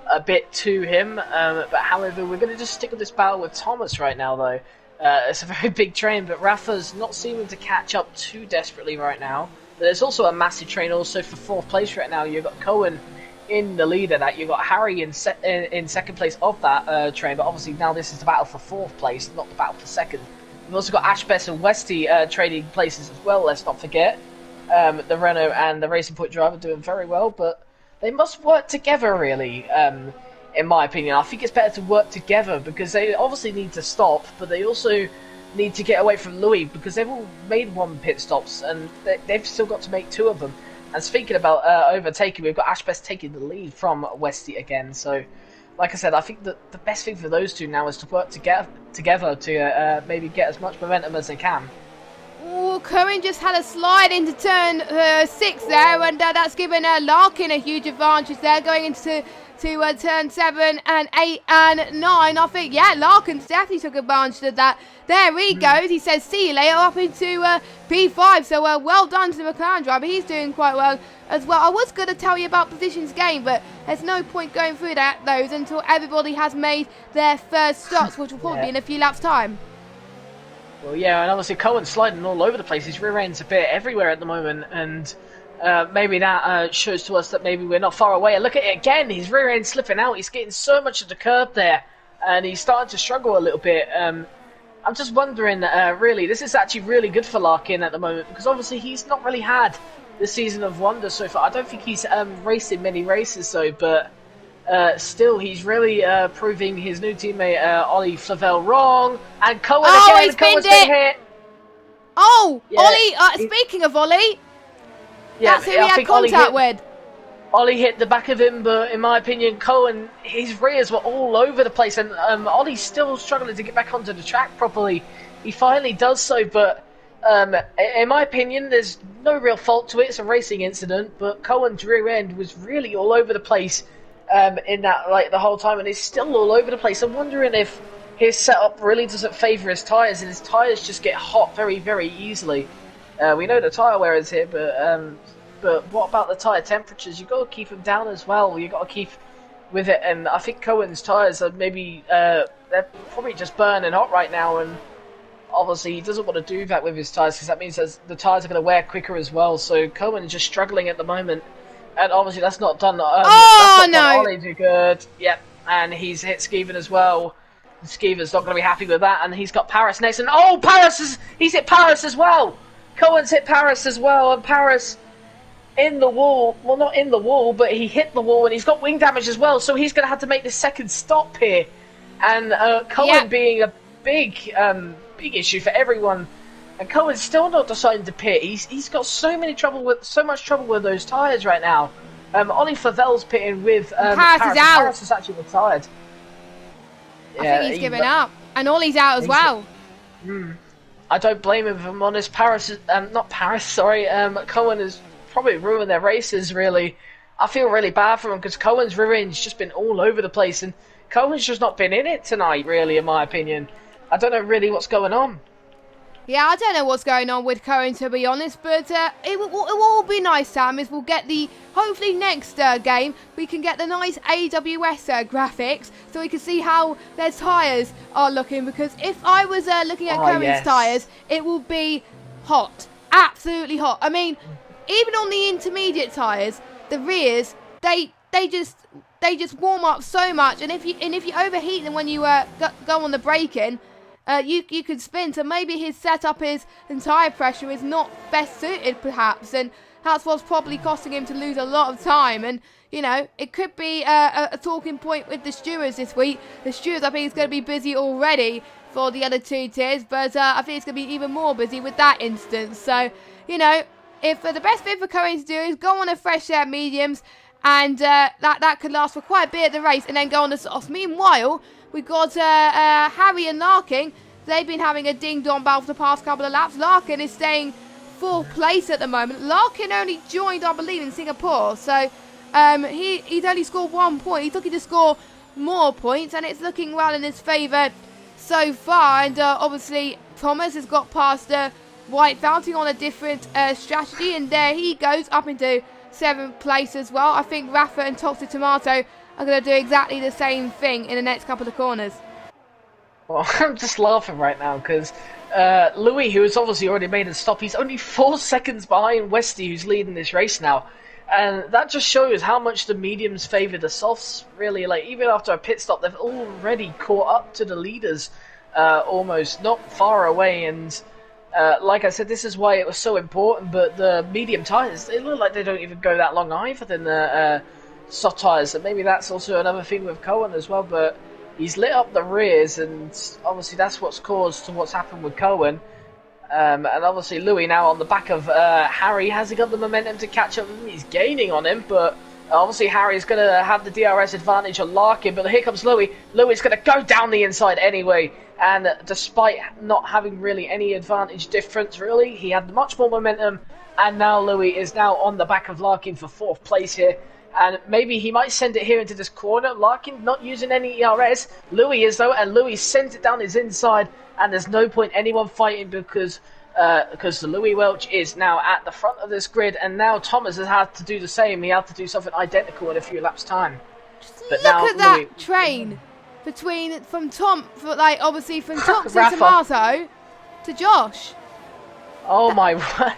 a bit to him. But however, we're going to just stick with this battle with Thomas right now, though. It's a very big train, but Rafa's not seeming to catch up too desperately right now. There's also a massive train also for 4th place right now. You've got Cohen in the lead of that. You've got Harry in second place of that train, but obviously now this is the battle for 4th place, not the battle for 2nd. We've also got Ash Best and Westy trading places as well, let's not forget. The Renault and the Racing Point driver doing very well, but they must work together really, in my opinion. I think it's better to work together because they obviously need to stop, but they also need to get away from Louis because they've all made 1 pit stops and they've still got to make 2 of them. And speaking about overtaking, we've got Ash Best taking the lead from Westy again. So, like I said, I think that the best thing for those two now is to work together to maybe get as much momentum as they can. Oh, Cohen just had a slide into turn 6 there, and that's given Larkin a huge advantage there going into turn 7 and 8 and 9. I think, yeah, Larkin's definitely took advantage of that. There he goes. He says, see you later, up into P5. So well done to the McLaren driver. He's doing quite well as well. I was going to tell you about positions gained, but there's no point going through those until everybody has made their first stops, which will probably be in a few laps' time. Well, yeah, and obviously Cohen's sliding all over the place. His rear end's a bit everywhere at the moment, and maybe that shows to us that maybe we're not far away. And look at it again, his rear end slipping out. He's getting so much of the curb there, and he's starting to struggle a little bit. I'm just wondering, really, this is actually really good for Larkin at the moment, because obviously he's not really had the season of wonder so far. I don't think he's raced in many races, though, but still, he's really proving his new teammate Ollie Flavel wrong. And Cohen again, Cohen's been hit. Oh, yeah, Ollie, speaking of Ollie, that's who he had contact with. Ollie hit the back of him, but in my opinion, Cohen, his rears were all over the place, and Ollie's still struggling to get back onto the track properly. He finally does so, but in my opinion, there's no real fault to it. It's a racing incident, but Cohen's rear end was really all over the place in that, like, the whole time, and it's still all over the place. I'm wondering if his setup really doesn't favour his tyres, and his tyres just get hot very, very easily. We know the tyre wear is here, but what about the tyre temperatures? You've got to keep them down as well. You've got to keep with it, and I think Cohen's tyres are maybe they're probably just burning hot right now, and obviously he doesn't want to do that with his tyres because that means the tyres are going to wear quicker as well. So Cohen is just struggling at the moment, and obviously that's not done. That's not done Ollie too good. Yep, and he's hit Skeevan as well. Skeevan's not going to be happy with that, and he's got Paris next, and he's hit Paris as well. Cohen's hit Paris as well, and Paris in the wall. Well, not in the wall, but he hit the wall, and he's got wing damage as well, so he's going to have to make the second stop here. And Cohen being a big issue for everyone, and Cohen's still not deciding to pit. He's got so much trouble with those tyres right now. Ollie Flavel's pitting with Paris is out. Paris is actually retired. I think he's given up, and Ollie's out as well. I don't blame him, if I'm honest. Cohen has probably ruined their races, really. I feel really bad for him because Cohen's rear end's just been all over the place, and Cohen's just not been in it tonight, really, in my opinion. I don't know really what's going on. Yeah, I don't know what's going on with Cohen, to be honest, but it will be nice, Sam, is we'll get hopefully next game, we can get the nice AWS graphics, so we can see how their tyres are looking, because if I was looking at Cohen's tyres, it will be hot, absolutely hot. I mean, even on the intermediate tyres, the rears, they just warm up so much, and if you overheat them when you go on the braking, you could spin. So maybe his setup and tyre pressure is not best suited, perhaps, and that's what's probably costing him to lose a lot of time. And you know, it could be a talking point with the stewards this week. The stewards, I think, is going to be busy already for the other 2 tiers, but I think it's going to be even more busy with that instance. So you know, if the best thing for Cohen to do is go on a fresh air mediums, and that could last for quite a bit of the race, and then go on the softs. Meanwhile, we've got Harry and Larkin. They've been having a ding-dong battle for the past couple of laps. Larkin is staying 4th place at the moment. Larkin only joined, I believe, in Singapore, so he's only scored 1 point. He's looking to score more points, and it's looking well in his favour so far. And obviously, Thomas has got past White Fountain on a different strategy, and there he goes up into 7th place as well. I think Rafa and Toxic Tomato are going to do exactly the same thing in the next couple of corners. Well, I'm just laughing right now because Louis, who has obviously already made a stop, he's only 4 seconds behind Westy, who's leading this race now. And that just shows how much the mediums favour the softs, really. Like, even after a pit stop, they've already caught up to the leaders, almost, not far away. And like I said, this is why it was so important, but the medium tyres, they look like they don't even go that long either than the soft tyres. And maybe that's also another thing with Cohen as well, but He's lit up the rears, and obviously that's what's caused to what's happened with Cohen. And obviously Louis now on the back of Harry. Has he got the momentum to catch up with him? He's gaining on him, but obviously Harry's going to have the DRS advantage on Larkin. But here comes Louis. Louis going to go down the inside anyway. And despite not having really any advantage difference, really, he had much more momentum. And now Louis is now on the back of Larkin for 4th place here. And maybe he might send it here into this corner. Larkin not using any ERS. Louis is though, and Louis sends it down his inside. And there's no point anyone fighting because Louis Welch is now at the front of this grid. And now Thomas has had to do the same. He had to do something identical in a few laps' time. But look at that train from obviously from Thompson to Marto to Josh. Oh my word.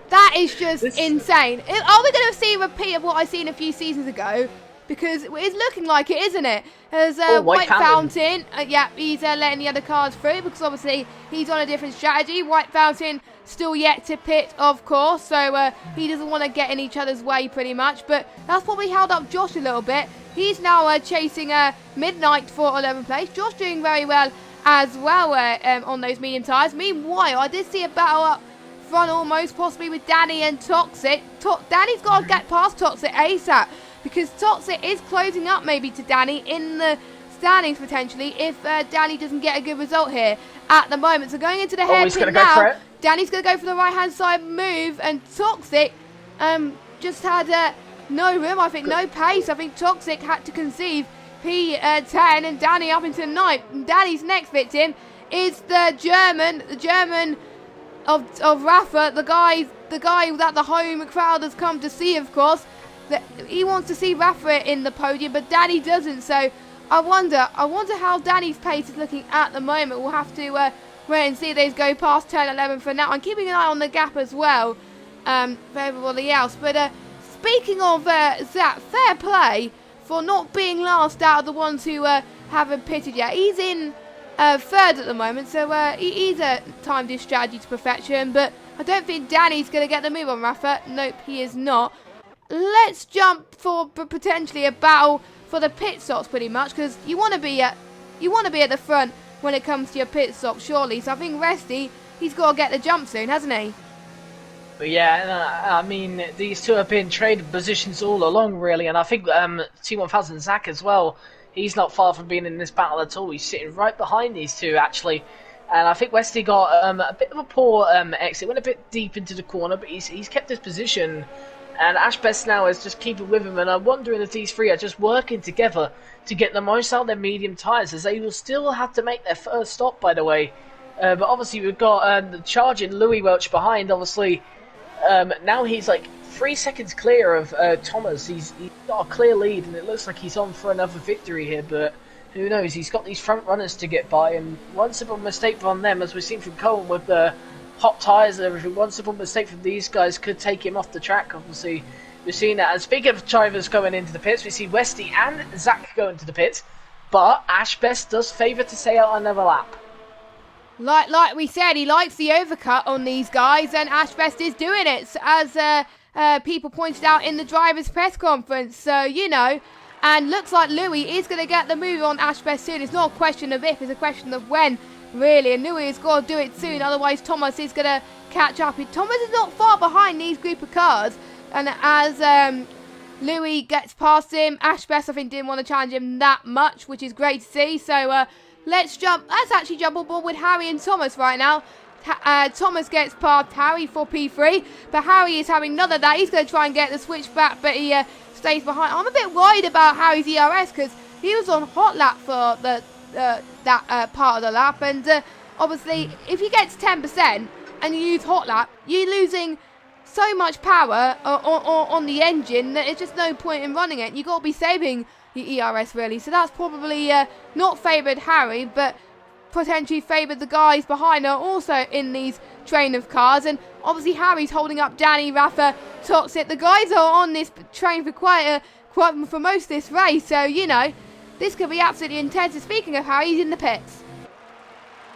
That is just insane. Are we going to see a repeat of what I seen a few seasons ago? Because it's looking like it, isn't it? There's White Fountain. Yeah, he's letting the other cars through because obviously he's on a different strategy. White Fountain still yet to pit, of course. So he doesn't want to get in each other's way pretty much. But that's probably held up Josh a little bit. He's now chasing Midnight for 11th place. Josh doing very well as well on those medium tyres. Meanwhile, I did see a battle up front almost, possibly with Danny and Toxic. Danny's got to get past Toxic ASAP because Toxic is closing up maybe to Danny in the standings potentially if Danny doesn't get a good result here at the moment. So going into the hairpin now, Danny's going to go for the right hand side move, and Toxic just had no room, I think, no pace. I think Toxic had to conceive P10 and Danny up into 9th. And Danny's next victim is the German of Rafa, the guy that the home crowd has come to see, of course. He wants to see Rafa in the podium, but Danny doesn't. So I wonder how Danny's pace is looking at the moment. We'll have to wait and see if they go past 10, 11 for now. I'm keeping an eye on the gap as well for everybody else. But speaking of Zach, fair play for not being last out of the ones who haven't pitted yet. He's in 3rd at the moment, so he's timed his strategy to perfection, but I don't think Danny's going to get the move on Rafa. Nope, he is not. Let's jump for potentially a battle for the pit stops pretty much, because you want to be at the front when it comes to your pit stop, surely. So I think Resty, he's got to get the jump soon, hasn't he? But yeah, I mean, these two have been traded positions all along, really, and I think T1000 Zach as well. He's not far from being in this battle at all. He's sitting right behind these two, actually. And I think Westy got a bit of a poor exit. Went a bit deep into the corner, but he's kept his position. And Ash Best now is just keeping with him. And I'm wondering if these three are just working together to get the most out of their medium tyres, as they will still have to make their first stop, by the way. But obviously we've got the charging Louis Welch behind, obviously. Now he's like 3 seconds clear of Thomas. He's got a clear lead, and it looks like he's on for another victory here, but who knows? He's got these front runners to get by, and one simple mistake from them, as we've seen from Cohen with the hot tyres and everything, one simple mistake from these guys could take him off the track. Obviously, we've seen that. And speaking of drivers going into the pits, we see Westy and Zach going to the pits, but Ash Best does favour to stay out another lap. Like we said, he likes the overcut on these guys, and Ash Best is doing it, as people pointed out in the drivers' press conference. So, you know, and looks like Louis is going to get the move on Ash Best soon. It's not a question of if, it's a question of when, really. And Louis has got to do it soon, otherwise Thomas is going to catch up. Thomas is not far behind these group of cars, and as Louis gets past him, Ash Best, I think, didn't want to challenge him that much, which is great to see. So, let's actually jump on board with Harry and Thomas right now. Thomas gets past Harry for P3, but Harry is having none of that. He's going to try and get the switch back, but he stays behind. I'm a bit worried about Harry's ERS because he was on hot lap for that part of the lap, and obviously if he gets 10% and you use hot lap, you're losing so much power on the engine that it's just no point in running it. You've got to be saving your ERS, really. So that's probably not favoured Harry, but potentially favoured the guys behind her also in these train of cars. And obviously Harry's holding up Danny, Rafa, Toxic. The guys are on this train for quite for most of this race, so you know this could be absolutely intense. And speaking of Harry, he's in the pits.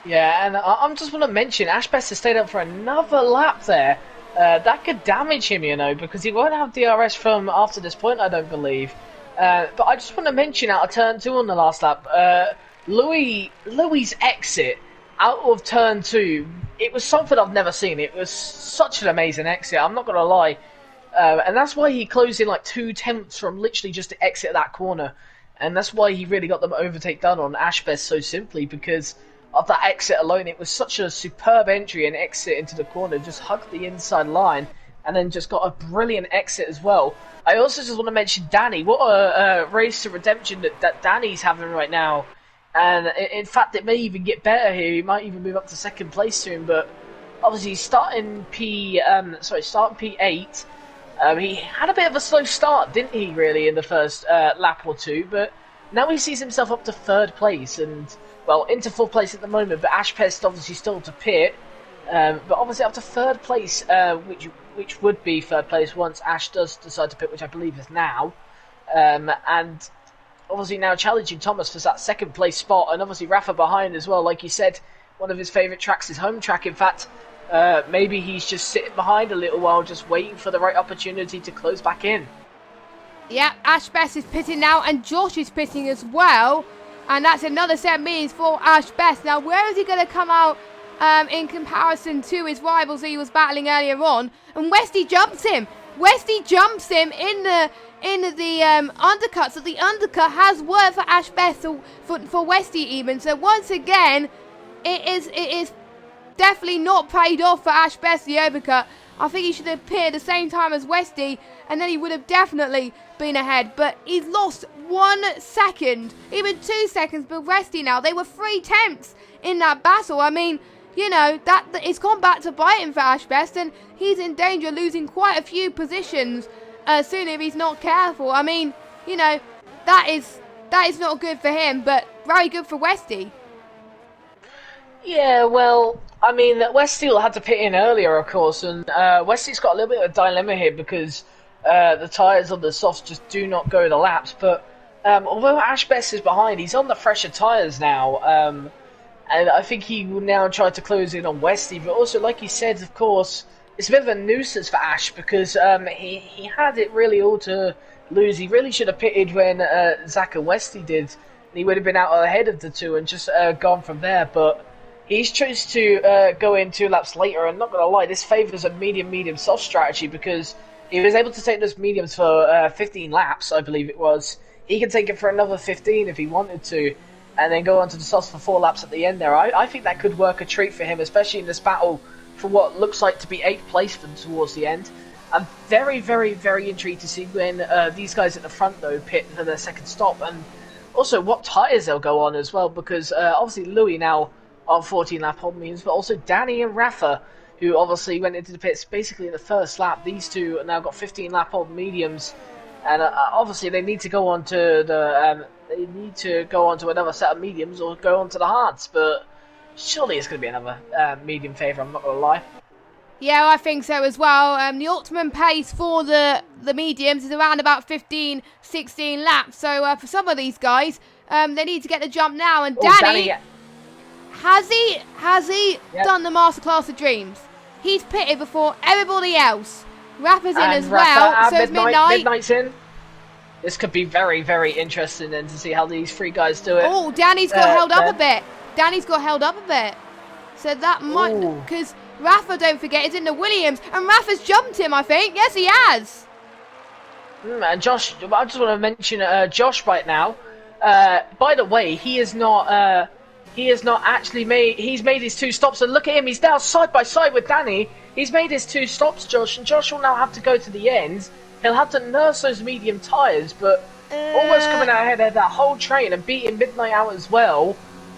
Yeah, and I just want to mention Ash Best has stayed up for another lap there. That could damage him, you know, because he won't have DRS from after this point, I don't believe. But I just want to mention out of turn 2 on the last lap, Louis' exit out of turn 2, it was something I've never seen. It was such an amazing exit, I'm not going to lie. And that's why he closed in like 2/10 from literally just to exit that corner. And that's why he really got them overtake done on Ashbest so simply, because of that exit alone. It was such a superb entry and exit into the corner, just hugged the inside line, and then just got a brilliant exit as well. I also just want to mention Danny. What a race to redemption that Danny's having right now. And in fact, it may even get better here. He might even move up to second place soon. But obviously, starting P8. He had a bit of a slow start, didn't he? Really, in the first lap or two. But now he sees himself up to third place and into fourth place at the moment. But Ashpest obviously still to pit. But obviously up to third place, which would be third place once Ash does decide to pit, which I believe is now. And obviously now challenging Thomas for that second place spot, and obviously Rafa behind as well. Like you said, one of his favourite tracks is home track. In fact, maybe he's just sitting behind a little while, just waiting for the right opportunity to close back in. Yeah, Ash Best is pitting now, and Josh is pitting as well. And that's another 7 meters for Ash Best. Now, where is he going to come out in comparison to his rivals he was battling earlier on? And Westy jumps him. Westy jumps him in the undercut. So the undercut has worked for Ash Best, for Westy even. So once again, it is definitely not paid off for Ash Best, the overcut. I think he should have appeared the same time as Westy, and then he would have definitely been ahead. But he's lost 1 second, even 2 seconds. But Westy now, they were 3 tenths in that battle. I mean, you know, that it's gone back to bite him for Ash Best, and he's in danger of losing quite a few positions soon if he's not careful. I mean, you know, that is not good for him, but very good for Westy. Yeah, well, I mean, Westy had to pit in earlier, of course, and Westy's got a little bit of a dilemma here because the tyres on the softs just do not go the laps. But although Ash Best is behind, he's on the fresher tyres now, and I think he will now try to close in on Westy. But also, like you said, of course, it's a bit of a nuisance for Ash because he had it really all to lose. He really should have pitted when Zach and Westy did, and he would have been out ahead of the two and just gone from there. But he's chose to go in 2 laps later, and not going to lie, this favours a medium-soft strategy because he was able to take those mediums for 15 laps, I believe it was. He can take it for another 15 if he wanted to, and then go on to the softs for 4 laps at the end there. I think that could work a treat for him, especially in this battle for what looks like to be 8th place for towards the end. I'm very, very, very intrigued to see when these guys at the front, though, pit for their second stop, and also what tyres they'll go on as well, because obviously Louis now on 14 lap old mediums, but also Danny and Rafa, who obviously went into the pits basically in the first lap. These two have now got 15 lap old mediums, and obviously they need to go on to another set of mediums or go on to the hards. But surely it's going to be another medium favour. I'm not going to lie. Yeah, I think so as well. The optimum pace for the mediums is around about 15, 16 laps. So for some of these guys, they need to get the jump now. And Danny, has he done the Masterclass of Dreams? He's pitted before everybody else. Rafa's in as well, so it's Midnight's in. This could be very, very interesting then to see how these 3 guys do it. Oh, Danny's got held up a bit. Danny's got held up a bit. So that might... Because Rafa, don't forget, is in the Williams. And Rafa's jumped him, I think. Yes, he has. And Josh, I just want to mention Josh right now. By the way, he has not actually made... He's made his 2 stops, and look at him. He's now side by side with Danny. He's made his 2 stops, Josh, and Josh will now have to go to the end. He'll have to nurse those medium tyres, but almost coming out ahead of that whole train and beating Midnight out as well.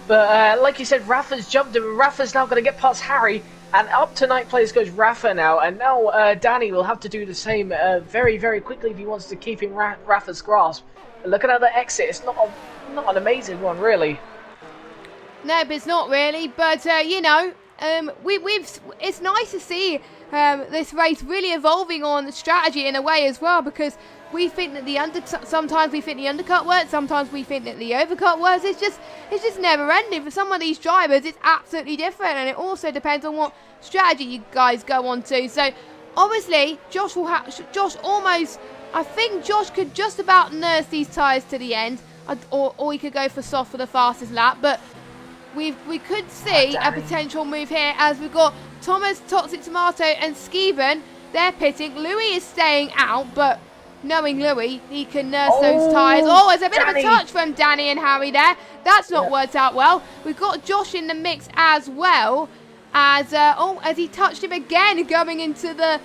But like you said, Rafa's jumped him, and Rafa's now going to get past Harry, and up to 9th place goes Rafa now, and now Danny will have to do the same very, very quickly if he wants to keep in Rafa's grasp. And look at how the exit, it's not an amazing one, really. No, but it's not really. But you know, it's nice to see this race really evolving on the strategy in a way as well, because we think that sometimes we think the undercut works, sometimes we think that the overcut works. It's just never ending. For some of these drivers, it's absolutely different, and it also depends on what strategy you guys go on to. So obviously, Josh almost I think Josh could just about nurse these tyres to the end, or he could go for soft for the fastest lap, but we could see a potential move here as we've got Thomas, Toxic Tomato and Skeven. They're pitting. Louis is staying out, but knowing Louis, he can nurse those tyres. Oh, there's a bit of a touch from Danny and Harry there. That's not worked out well. We've got Josh in the mix as well, as he touched him again, going into the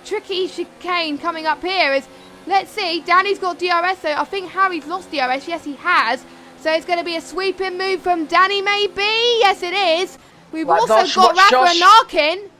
tricky chicane coming up here. Let's see, Danny's got DRS though. I think Harry's lost DRS. Yes, he has. So it's going to be a sweeping move from Danny, maybe. Yes, it is. We've also got Rafa and Narkin.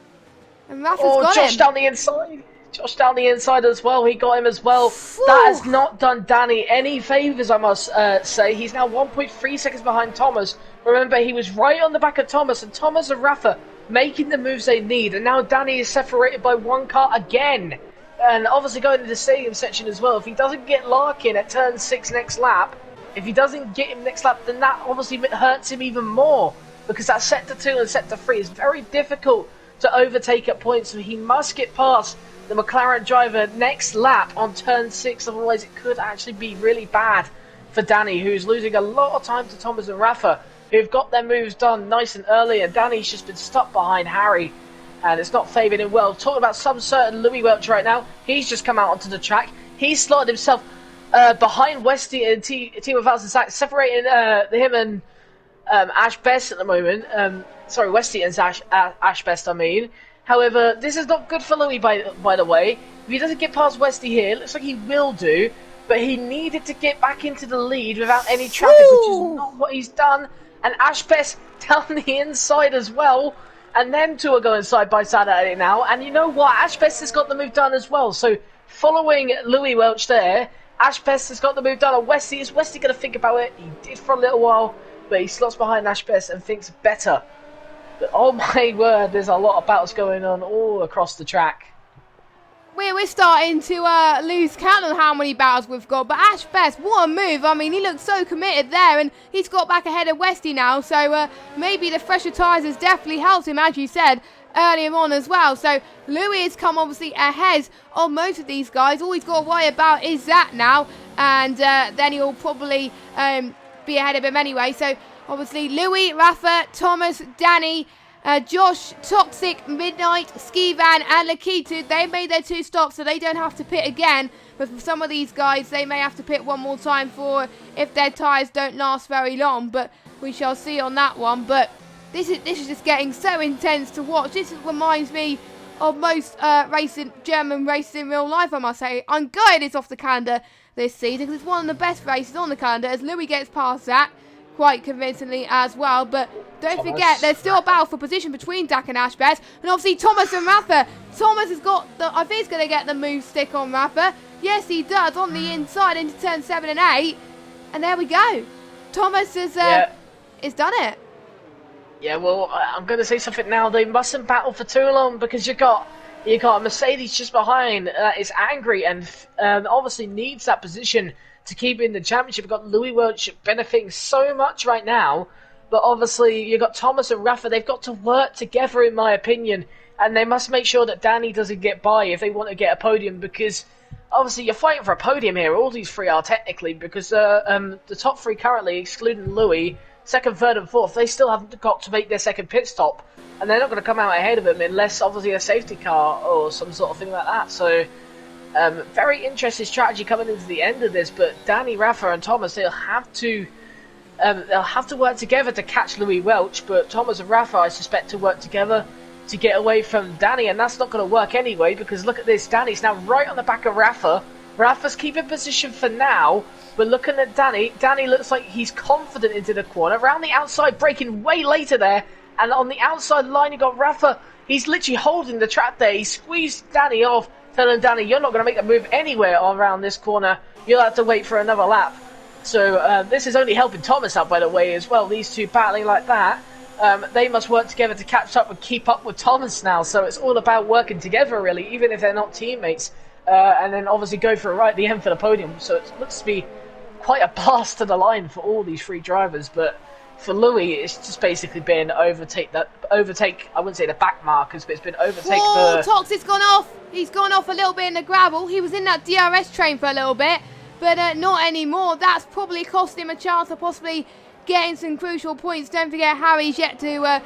And Rafa's got Josh him. Down the inside. Josh down the inside as well. He got him as well. That has not done Danny any favours, I must say. He's now 1.3 seconds behind Thomas. Remember, he was right on the back of Thomas, and Thomas and Rafa making the moves they need. And now Danny is separated by one car again. And obviously going to the stadium section as well. If he doesn't get Larkin at turn 6 next lap, if he doesn't get him next lap, then that obviously hurts him even more. Because that sector 2 and sector 3 is very difficult to overtake at points. So he must get past the McLaren driver next lap on turn 6. Otherwise it could actually be really bad for Danny, who's losing a lot of time to Thomas and Rafa, who've got their moves done nice and early. And Danny's just been stuck behind Harry. And it's not favouring him well. Talking about some certain Louis Welch right now. He's just come out onto the track. He's slotted himself behind Westy and Team of Vals and Zach, separating him and Ash Best at the moment. Sorry, Westy and Ash Best, I mean. However, this is not good for Louis, by the way. If he doesn't get past Westy here, it looks like he will do. But he needed to get back into the lead without any traffic, which is not what he's done. And Ash Best down the inside as well. And them two are going side by side at it now. And you know what? Ash Best has got the move done as well. So following Louis Welch there, Ash Best has got the move done on Westy. Is Westy going to think about it? He did for a little while, but he slots behind Ash Best and thinks better. But oh my word, there's a lot of battles going on all across the track. We're starting to lose count on how many battles we've got, but Ash Best, what a move. I mean, he looks so committed there, and he's got back ahead of Westy now, so maybe the fresher tyres has definitely helped him, as you said, earlier on as well. So Louis has come obviously ahead of most of these guys. All he's got to worry about is that now, and then he'll probably be ahead of him anyway. So obviously Louis, Rafa, Thomas, Danny, Josh, Toxic, Midnight, Skivan and Lakitu, they made their 2 stops, so they don't have to pit again. But for some of these guys, they may have to pit one more time for if their tyres don't last very long. But we shall see on that one. But this is just getting so intense to watch. This reminds me of most German racing in real life, I must say. I'm gutted it's off the calendar this season because it's one of the best races on the calendar as Louis gets past that quite convincingly as well. But don't forget, there's still a battle for position between Dak and Ash Best, and obviously Thomas and Rafa. Thomas has got I think he's going to get the move stick on Rafa. Yes, he does, on the inside into turn 7 and 8, and there we go. Thomas has done it. Yeah, well, I'm going to say something now. They mustn't battle for too long because you got a Mercedes just behind that is angry and obviously needs that position to keep in the championship. You've got Louis Welch benefiting so much right now, but obviously you've got Thomas and Rafa. They've got to work together, in my opinion, and they must make sure that Danny doesn't get by if they want to get a podium, because obviously you're fighting for a podium here. All these 3 are technically, because the top 3 currently, excluding Louis, 2nd, 3rd and 4th, they still haven't got to make their 2nd pit stop, and they're not going to come out ahead of him unless obviously a safety car or some sort of thing like that. So very interesting strategy coming into the end of this, but Danny, Rafa and Thomas, they'll have to work together to catch Louis Welch, but Thomas and Rafa, I suspect, to work together to get away from Danny, and that's not going to work anyway, because look at this, Danny's now right on the back of Rafa. Rafa's keeping position for now, but looking at Danny looks like he's confident into the corner, around the outside, braking way later there, and on the outside line you got Rafa. He's literally holding the track there. He squeezed Danny off, telling Danny, you're not going to make a move anywhere around this corner. You'll have to wait for another lap. So this is only helping Thomas out, by the way, as well. These two battling like that. They must work together to catch up and keep up with Thomas now. So it's all about working together, really, even if they're not teammates. And then obviously go for a right at the end for the podium. So it looks to be quite a blast to the line for all these 3 drivers. But for Louis, it's just basically been overtake. I wouldn't say the back markers, but it's been overtake the. Toxic's gone off. He's gone off a little bit in the gravel. He was in that DRS train for a little bit, but not anymore. That's probably cost him a chance of possibly getting some crucial points. Don't forget Harry's yet to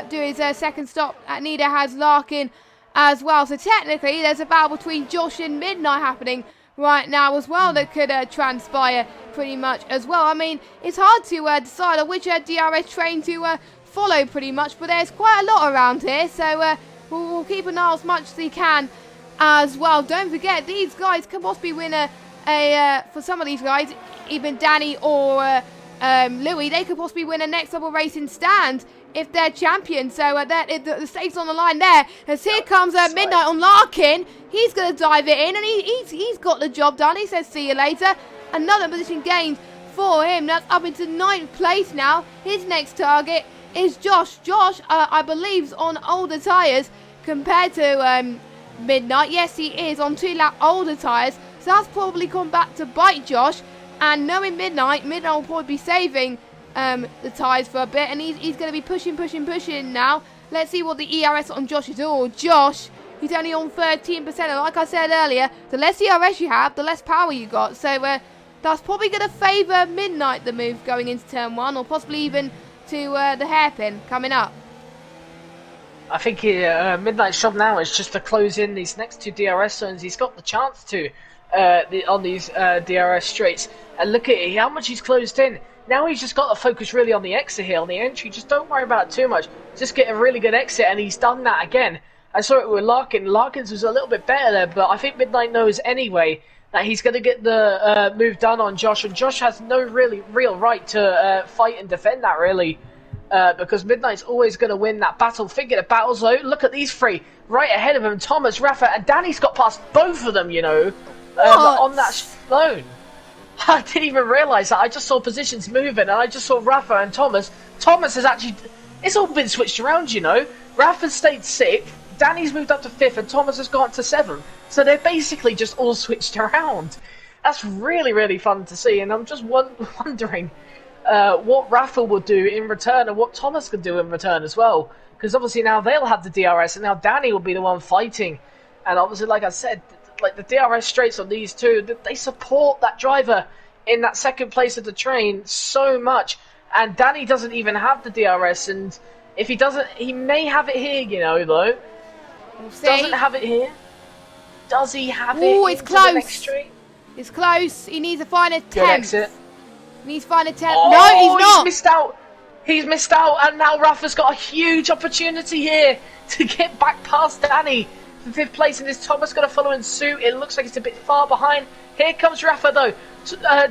do his second stop. Neither has Larkin as well. So technically, there's a battle between Josh and Midnight happening right now as well that could transpire pretty much as well. I mean, it's hard to decide on which DRS train to follow pretty much, but there's quite a lot around here, so we'll keep an eye as much as we can as well. Don't forget, these guys can possibly win for some of these guys, even Danny or Louis, they could possibly win a next level racing stand if they're champions. So the stakes on the line there, as here comes Midnight on Larkin. He's going to dive it in, and he's got the job done. He says see you later. Another position gained for him. That's up into 9th place now. His next target is Josh. Josh, I believe, is on older tyres compared to Midnight. Yes, he is on 2-lap older tyres, so that's probably come back to bite Josh. And knowing Midnight will probably be saving the tyres for a bit, and he's going to be pushing now. Let's see what the ERS on Josh is. Oh, Josh, he's only on 13%, and like I said earlier, the less ERS you have, the less power you got. So that's probably going to favour Midnight, the move going into turn 1, or possibly even to the hairpin coming up. I think Midnight's job now is just to close in these next 2 DRS zones. He's got the chance to on these DRS straights, and look at how much he's closed in. Now he's just got to focus really on the exit here, on the entry. Just don't worry about it too much. Just get a really good exit, and he's done that again. I saw it with Larkin. Larkin's was a little bit better there, but I think Midnight knows anyway that he's going to get the move done on Josh, and Josh has no real right to fight and defend that, really, because Midnight's always going to win that battle. Think of the battles, though. Look at these 3 right ahead of him, Thomas, Rafa, and Danny's got past both of them, you know, on that zone. I didn't even realise that. I just saw positions moving, and I just saw Rafa and Thomas. Thomas has actually... It's all been switched around, you know. Rafa's stayed 6th, Danny's moved up to 5th, and Thomas has gone to 7th. So they're basically just all switched around. That's really, really fun to see, and I'm just wondering what Rafa will do in return and what Thomas can do in return as well. Because obviously now they'll have the DRS, and now Danny will be the one fighting. And obviously, like I said, like the DRS straights on these 2, they support that driver in that second place of the train so much. And Danny doesn't even have the DRS, and if he doesn't, he may have it here, you know, though. We'll see. Doesn't have it here. Does he have it? Oh, it's close. The next straight? It's close. He needs to find a 10th. Good exit. He needs to find a 10th. Oh, no, he's not. He's missed out. He's missed out, and now Rafa's got a huge opportunity here to get back past Danny for 5th place, and is Thomas going to follow in suit? It looks like it's a bit far behind. Here comes Rafa, though.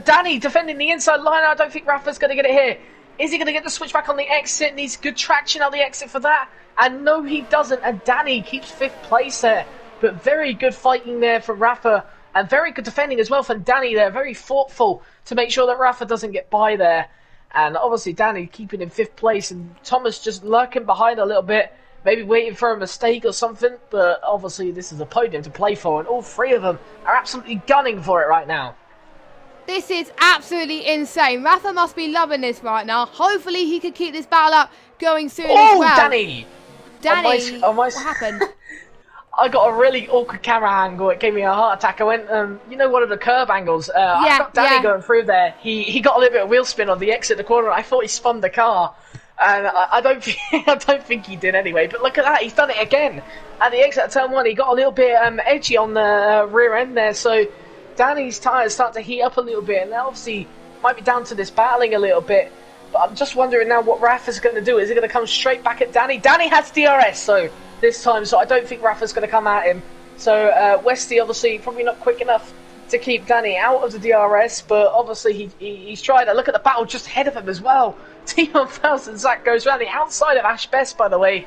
Danny defending the inside line. I don't think Rafa's going to get it here. Is he going to get the switch back on the exit? Needs good traction on the exit for that. And no, he doesn't. And Danny keeps 5th place there. But very good fighting there from Rafa. And very good defending as well from Danny there. Very thoughtful to make sure that Rafa doesn't get by there. And obviously Danny keeping in 5th place. And Thomas just lurking behind a little bit. Maybe waiting for a mistake or something. But obviously this is a podium to play for. And all 3 of them are absolutely gunning for it right now. This is absolutely insane. Rafa must be loving this right now. Hopefully he can keep this battle up going soon as well. Danny! What happened? I got a really awkward camera angle. It gave me a heart attack. I went, you know, one of the curve angles. I got Danny going through there. He got a little bit of wheel spin on the exit of the corner. I thought he spun the car. And I don't think he did anyway. But look at that. He's done it again. At the exit of turn 1, he got a little bit edgy on the rear end there. So Danny's tyres start to heat up a little bit, and obviously might be down to this battling a little bit. But I'm just wondering now what Rafa's going to do. Is he going to come straight back at Danny? Danny has DRS, so this time, so I don't think Rafa's going to come at him. So Westy obviously probably not quick enough to keep Danny out of the DRS, but obviously he's tried to look at the battle just ahead of him as well. T1000 Zach goes around the outside of Ash Best, by the way,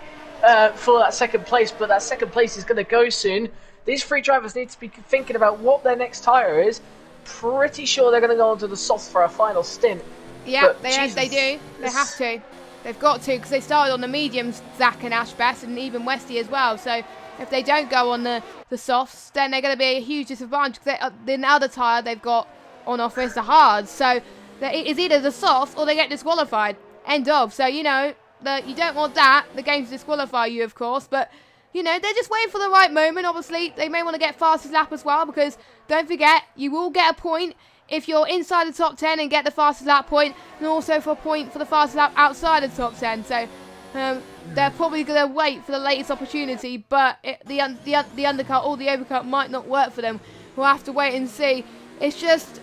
for that 2nd place, but that 2nd place is going to go soon. These 3 drivers need to be thinking about what their next tyre is. Pretty sure they're going to go onto the soft for a final stint. Yeah, they do. They have to. They've got to, because they started on the mediums, Zach and Ash Best, and even Westy as well. So if they don't go on the softs, then they're going to be a huge disadvantage, because the other tyre they've got on offer is the hards. So it's either the softs or they get disqualified. End of. So, you know, you don't want that. The game's disqualify you, of course, but, you know, they're just waiting for the right moment, obviously. They may want to get fastest lap as well, because don't forget, you will get a point if you're inside the top 10 and get the fastest lap point, and also for a point for the fastest lap outside the top 10. So, they're probably going to wait for the latest opportunity, but the undercut or the overcut might not work for them. We'll have to wait and see. It's just,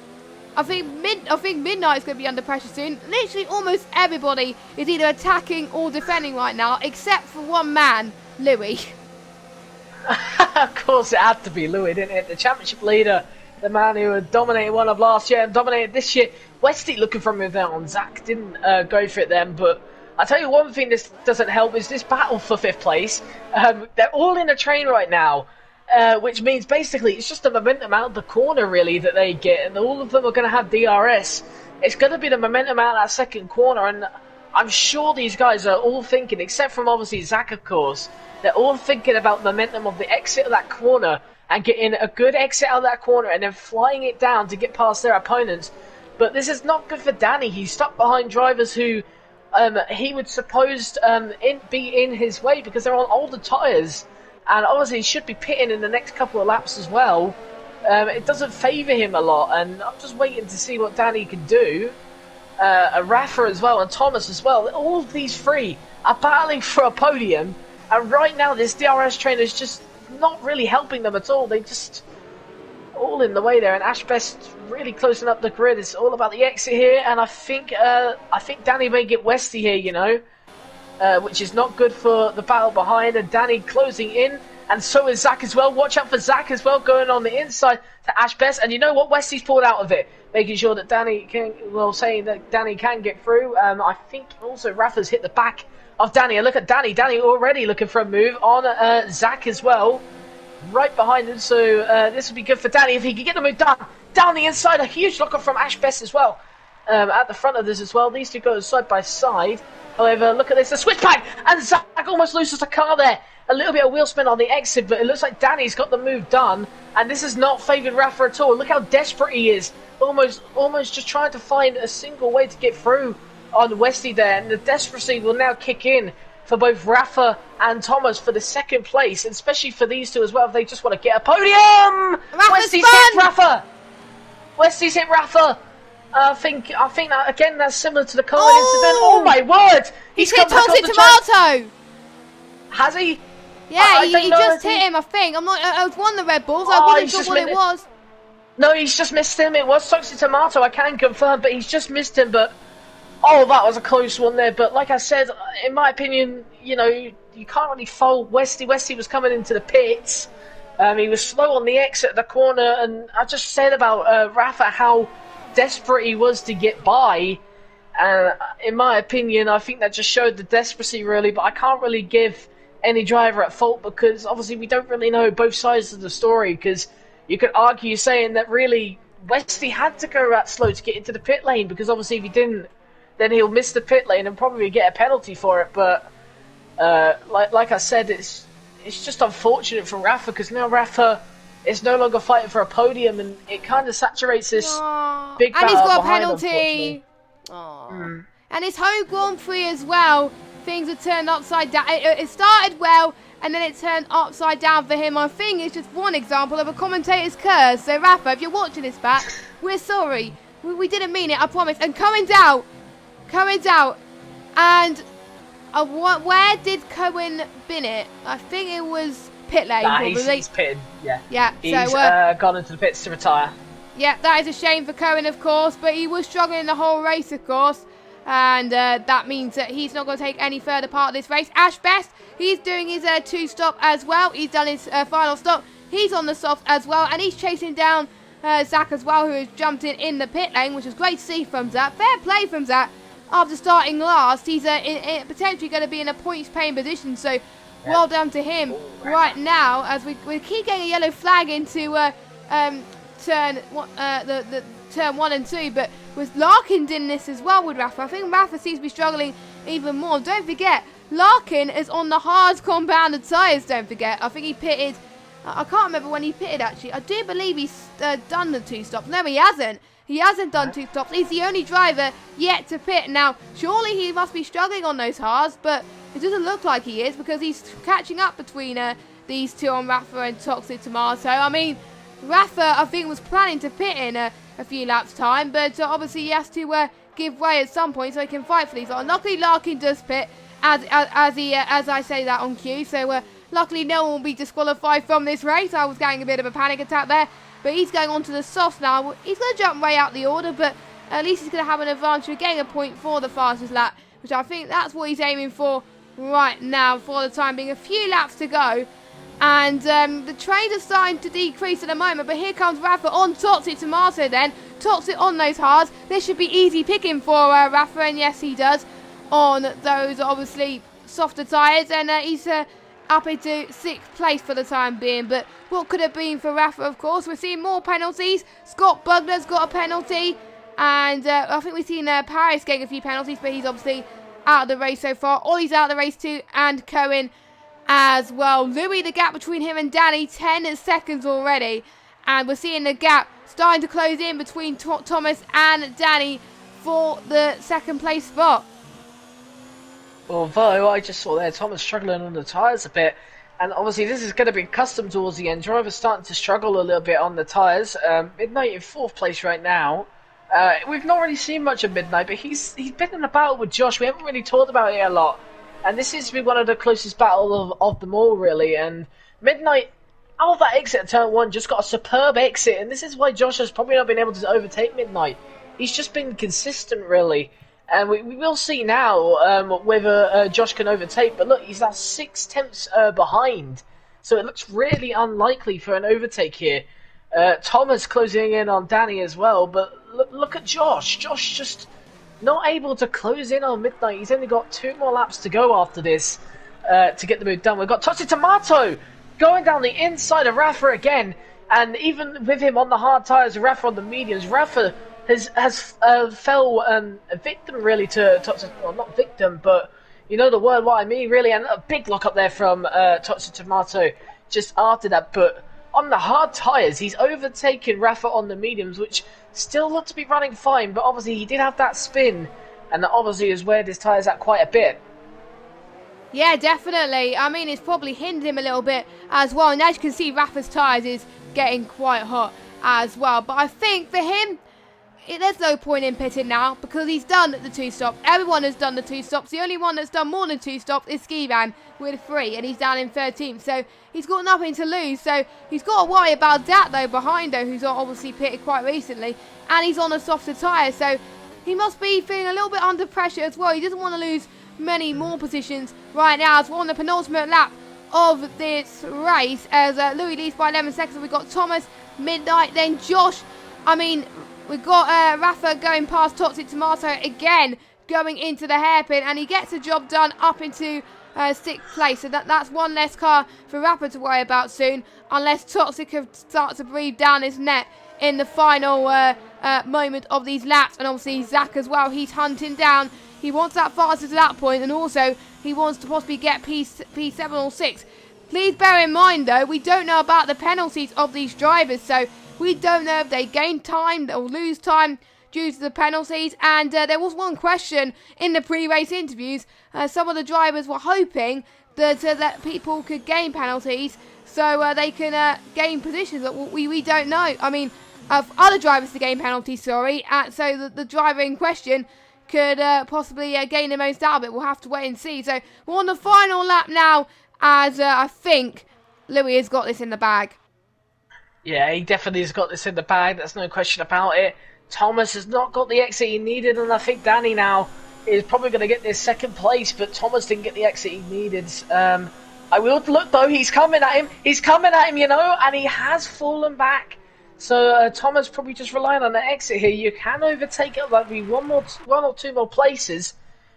I think Midnight's going to be under pressure soon. Literally almost everybody is either attacking or defending right now, except for one man, Louis. Of course it had to be Louis, didn't it? The championship leader, the man who had dominated one of last year and dominated this year. Westy looking for a move there on Zach, didn't go for it then, but I'll tell you one thing this doesn't help is this battle for 5th place. They're all in a train right now, which means basically it's just the momentum out of the corner really that they get, and all of them are going to have DRS. It's going to be the momentum out of that second corner, and I'm sure these guys are all thinking, except from obviously Zach of course, they're all thinking about momentum of the exit of that corner and getting a good exit out of that corner and then flying it down to get past their opponents. But this is not good for Danny. He's stuck behind drivers who he would suppose be in his way because they're on older tyres, and obviously he should be pitting in the next couple of laps as well. It doesn't favour him a lot, and I'm just waiting to see what Danny can do. Rafa as well, and Thomas as well. All of these three are battling for a podium, and right now this DRS train is just not really helping them at all. They just all in the way there, and Ash Best really closing up the grid. It's all about the exit here, and I think Danny may get Westy here, you know, which is not good for the battle behind, and Danny closing in, and so is Zach as well. Watch out for Zach as well, going on the inside to Ash Best, and you know what, Westy's pulled out of it, making sure that Danny can, well, saying that Danny can get through. I think also Rafa's hit the back of Danny, and look at Danny already looking for a move on Zach as well, right behind him, so this would be good for Danny if he can get the move done. Down the inside, a huge lock-up from Ash Best as well, at the front of this as well. These two go side by side. However, look at this, the switch back, and Zach almost loses the car there. A little bit of wheel spin on the exit, but it looks like Danny's got the move done, and this has not favoured Rafa at all. Look how desperate he is, almost just trying to find a single way to get through on Westy there, and the desperacy will now kick in for both Rafa and Thomas for the second place, and especially for these two as well if they just want to get a podium. Westy's hit Rafa. Westy's hit Rafa. I think that again that's similar to the Cohen incident. Oh my word! He's hit Toxic Tomato. Has he? Yeah, he just hit him. I think I was one of the Red Bulls. I wasn't sure what it was. No, he's just missed him. It was Toxic Tomato. I can confirm, but he's just missed him. But oh, that was a close one there. But like I said, in my opinion, you know, you can't really fault Westy. Westy was coming into the pits. He was slow on the exit of the corner, and I just said about Rafa how desperate he was to get by. And in my opinion, I think that just showed the desperacy really. But I can't really give any driver at fault because obviously we don't really know both sides of the story. Because you could argue saying that really Westy had to go that slow to get into the pit lane because obviously if he didn't, then he'll miss the pit lane and probably get a penalty for it. But like I said, it's just unfortunate for Rafa because now Rafa is no longer fighting for a podium, and it kind of saturates this big battle. And he's got a behind, penalty. And it's home Grand Prix as well. Things have turned upside down. It started well, and then it turned upside down for him. I think it's just one example of a commentator's curse. So Rafa, if you're watching this back, we're sorry. We didn't mean it, I promise. And Cohen's out. And where did Cohen bin it? I think it was pit lane, probably. He's pitted, yeah. Yeah, he's gone into the pits to retire. Yeah, that is a shame for Cohen, of course, but he was struggling the whole race, of course. And that means that he's not going to take any further part of this race. Ash Best, he's doing his two-stop as well. He's done his final stop. He's on the soft as well, and he's chasing down Zach as well, who has jumped in the pit lane, which is great to see from Zach. Fair play from Zach. After starting last, he's potentially going to be in a points-paying position, so well done to him right now, as we keep getting a yellow flag into turn 1 and 2, but with Larkin in this as well with Rafa. I think Rafa seems to be struggling even more. Don't forget, Larkin is on the hard compounded tyres, don't forget. I think he pitted I can't remember when he pitted, actually. I do believe he's done the 2 stops. No, he hasn't. He hasn't done 2 stops. He's the only driver yet to pit. Now, surely he must be struggling on those hards, but it doesn't look like he is because he's catching up between these two on Rafa and Toxic Tomato. I mean, Rafa, I think, was planning to pit in a few laps' time, but obviously he has to give way at some point so he can fight for these. Luckily, Larkin does pit as I say that on cue, so luckily no one will be disqualified from this race. I was getting a bit of a panic attack there, but he's going on to the softs now. He's going to jump way out the order, but at least he's going to have an advantage of getting a point for the fastest lap, which I think that's what he's aiming for right now for the time being. A few laps to go. And the trade is starting to decrease at the moment, but here comes Rafa on Toxic Tomato then. Toxic on those hards. This should be easy picking for Rafa, and yes, he does on those, obviously, softer tyres. And he's up into 6th place for the time being. But what could have been for Rafa, of course? We're seeing more penalties. Scott Bugler's got a penalty. And I think we've seen Paris getting a few penalties, but he's obviously out of the race so far. Ollie's out of the race too, and Cohen as well. Louis, the gap between him and Danny, 10 seconds already. And we're seeing the gap starting to close in between Thomas and Danny for the 2nd place spot. Although I just saw there Thomas struggling on the tyres a bit, and obviously this is going to be custom towards the end. Drivers starting to struggle a little bit on the tyres. Midnight in 4th place right now. We've not really seen much of Midnight, but he's been in a battle with Josh. We haven't really talked about it a lot. And this seems to be one of the closest battles of them all, really. And Midnight, out of that exit at turn 1, just got a superb exit. And this is why Josh has probably not been able to overtake Midnight. He's just been consistent, really. And we will see now whether Josh can overtake. But look, he's now 6 tenths behind. So it looks really unlikely for an overtake here. Thomas closing in on Danny as well. But look at Josh. Josh just not able to close in on Midnight. He's only got 2 more laps to go after this to get the move done. We've got Toxic Tomato going down the inside of Rafa again. And even with him on the hard tyres, Rafa on the mediums, Rafa has fell a victim really to Toxic, well, not victim, but you know the word what I mean really. And a big lock up there from Toxic Tomato just after that. But on the hard tyres, he's overtaken Rafa on the mediums, which still looked to be running fine, but obviously he did have that spin, and that obviously has weared his tyres out quite a bit. Yeah, definitely. I mean, it's probably hindered him a little bit as well, and as you can see, Rafa's tyres is getting quite hot as well. But I think for him, there's no point in pitting now, because he's done the 2 stops. Everyone has done the 2 stops. The only one that's done more than 2 stops is Skivan with 3, and he's down in 13th. So he's got nothing to lose. So he's got to worry about that, though, behind, though, who's obviously pitted quite recently. And he's on a softer tyre, so he must be feeling a little bit under pressure as well. He doesn't want to lose many more positions right now, as we're on the penultimate lap of this race, as Louis leads by 11 seconds. We've got Thomas, Midnight, then Josh. I mean, we've got Rafa going past Toxic Tomato again, going into the hairpin, and he gets the job done up into 6th place. So that's one less car for Rafa to worry about soon, unless Toxic starts to breathe down his neck in the final moment of these laps. And obviously Zach as well, he's hunting down. He wants that fastest lap point, and also he wants to possibly get P7 or 6. Please bear in mind, though, we don't know about the penalties of these drivers, so we don't know if they gain time or lose time due to the penalties. And there was one question in the pre-race interviews. Some of the drivers were hoping that people could gain penalties so they can gain positions that we don't know. I mean, other drivers to gain penalties, sorry. So the driver in question could possibly gain the most out of it. We'll have to wait and see. So we're on the final lap now, as I think Louis has got this in the bag. Yeah, he definitely has got this in the bag. There's no question about it. Thomas has not got the exit he needed, and I think Danny now is probably going to get this 2nd place, but Thomas didn't get the exit he needed. I will look, though. He's coming at him. He's coming at him, you know, and he has fallen back. So Thomas probably just relying on the exit here. You can overtake it. That'll be one or two more places.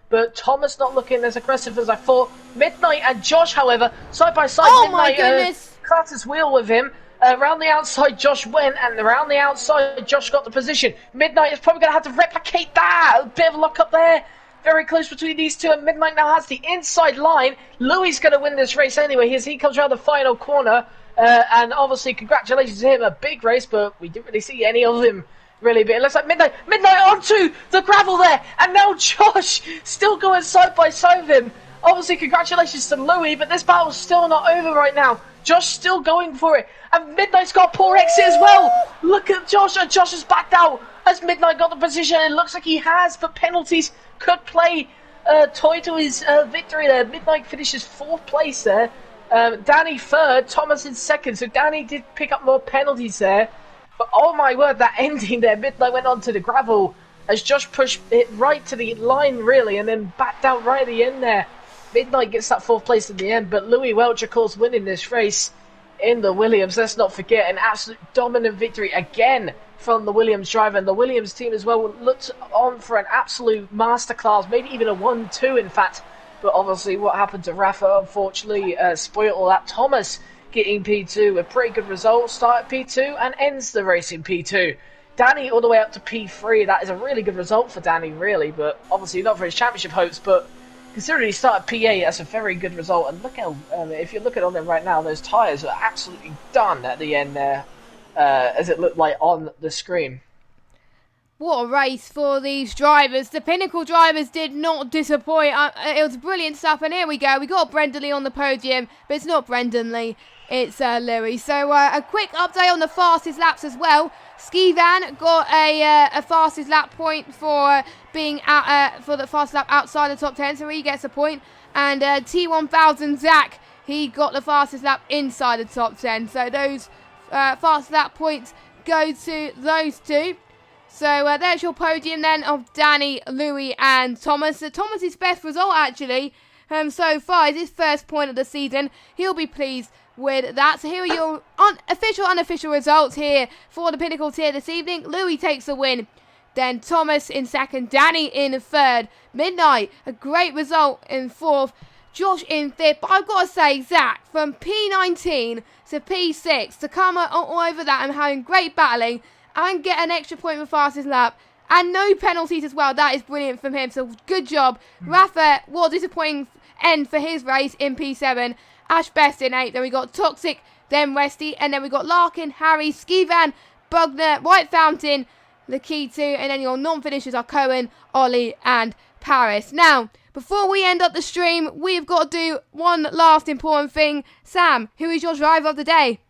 But Thomas not looking as aggressive as I thought. Midnight and Josh, however, side by side. Oh, Midnight, my goodness. caught his wheel with him. Around the outside, Josh went, and around the outside, Josh got the position. Midnight is probably going to have to replicate that. A bit of a lock up there. Very close between these two, and Midnight now has the inside line. Louis is going to win this race anyway. As he comes around the final corner, And obviously, congratulations to him, a big race, but we didn't really see any of him really. But it looks like Midnight onto the gravel there, and now Josh still going side by side with him. Obviously, congratulations to Louis, but this battle's still not over right now. Josh still going for it, and Midnight's got a poor exit as well. Look at Josh, and Josh has backed out. Has Midnight got the position? It looks like he has, but penalties could play toy to his victory there. Midnight finishes 4th place there. Danny 3rd, Thomas in 2nd, so Danny did pick up more penalties there. But oh my word, that ending there, Midnight went onto the gravel as Josh pushed it right to the line really, and then backed out right at the end there. Midnight gets that 4th place in the end, but Louis Welch, of course, winning this race in the Williams. Let's not forget, an absolute dominant victory again from the Williams driver, and the Williams team as well looked on for an absolute masterclass, maybe even a 1-2 in fact. But obviously what happened to Rafa unfortunately spoiled all that. Thomas getting P2, a pretty good result, started P2 and ends the race in P2. Danny all the way up to P3, that is a really good result for Danny really, but obviously not for his championship hopes, but considering he started P8, that's a very good result. And look how, if you look at on them right now, those tyres are absolutely done at the end there, as it looked like on the screen. What a race for these drivers. The Pinnacle drivers did not disappoint. It was brilliant stuff. And here we go. We got Brendan Lee on the podium, but it's not Brendan Lee. It's Louis. So a quick update on the fastest laps as well. Ski Van got a fastest lap point for being out, for the fastest lap outside the top 10, so he gets a point. And T1000 Zach, he got the fastest lap inside the top 10. So those fastest lap points go to those two. So there's your podium then of Danny, Louis and Thomas. So Thomas's best result actually so far is his first point of the season. He'll be pleased with that. So here are your unofficial results here for the Pinnacle tier this evening. Louis takes the win. Then Thomas in 2nd, Danny in 3rd. Midnight, a great result in 4th. Josh in 5th. But I've got to say, Zach, from P19 to P6, to come all over that and having great battling, and get an extra point for fastest lap, and no penalties as well. That is brilliant from him, so good job. Rafa, what a disappointing end for his race in P7. Ash Best in 8th, then we got Toxic, then Westy, and then we got Larkin, Harry, Skivan, Bugner, White Fountain, Lakitu, and then your non-finishers are Cohen, Ollie, and Paris. Now, before we end up the stream, we've got to do one last important thing. Sam, who is your driver of the day?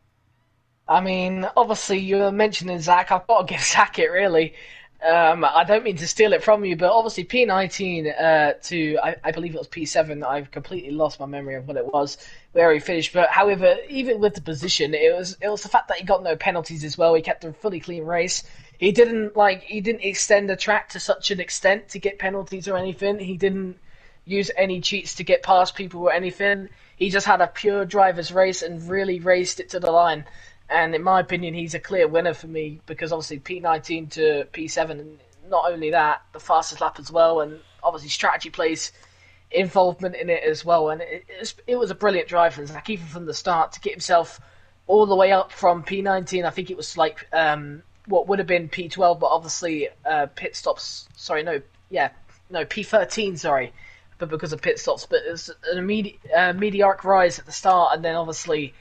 I mean, obviously you were mentioning Zach. I've got to give Zach it really. I don't mean to steal it from you, but obviously P19 to I believe it was P7. I've completely lost my memory of what it was where he finished. But however, even with the position, it was the fact that he got no penalties as well. He kept a fully clean race. He didn't extend the track to such an extent to get penalties or anything. He didn't use any cheats to get past people or anything. He just had a pure driver's race and really raced it to the line. And in my opinion, he's a clear winner for me because obviously P19 to P7, and not only that, the fastest lap as well, and obviously strategy plays involvement in it as well. And it was a brilliant drive for Zach, even from the start, to get himself all the way up from P19. I think it was like what would have been P12, but obviously pit stops. P13, sorry, but because of pit stops. But it was an meteoric rise at the start, and then obviously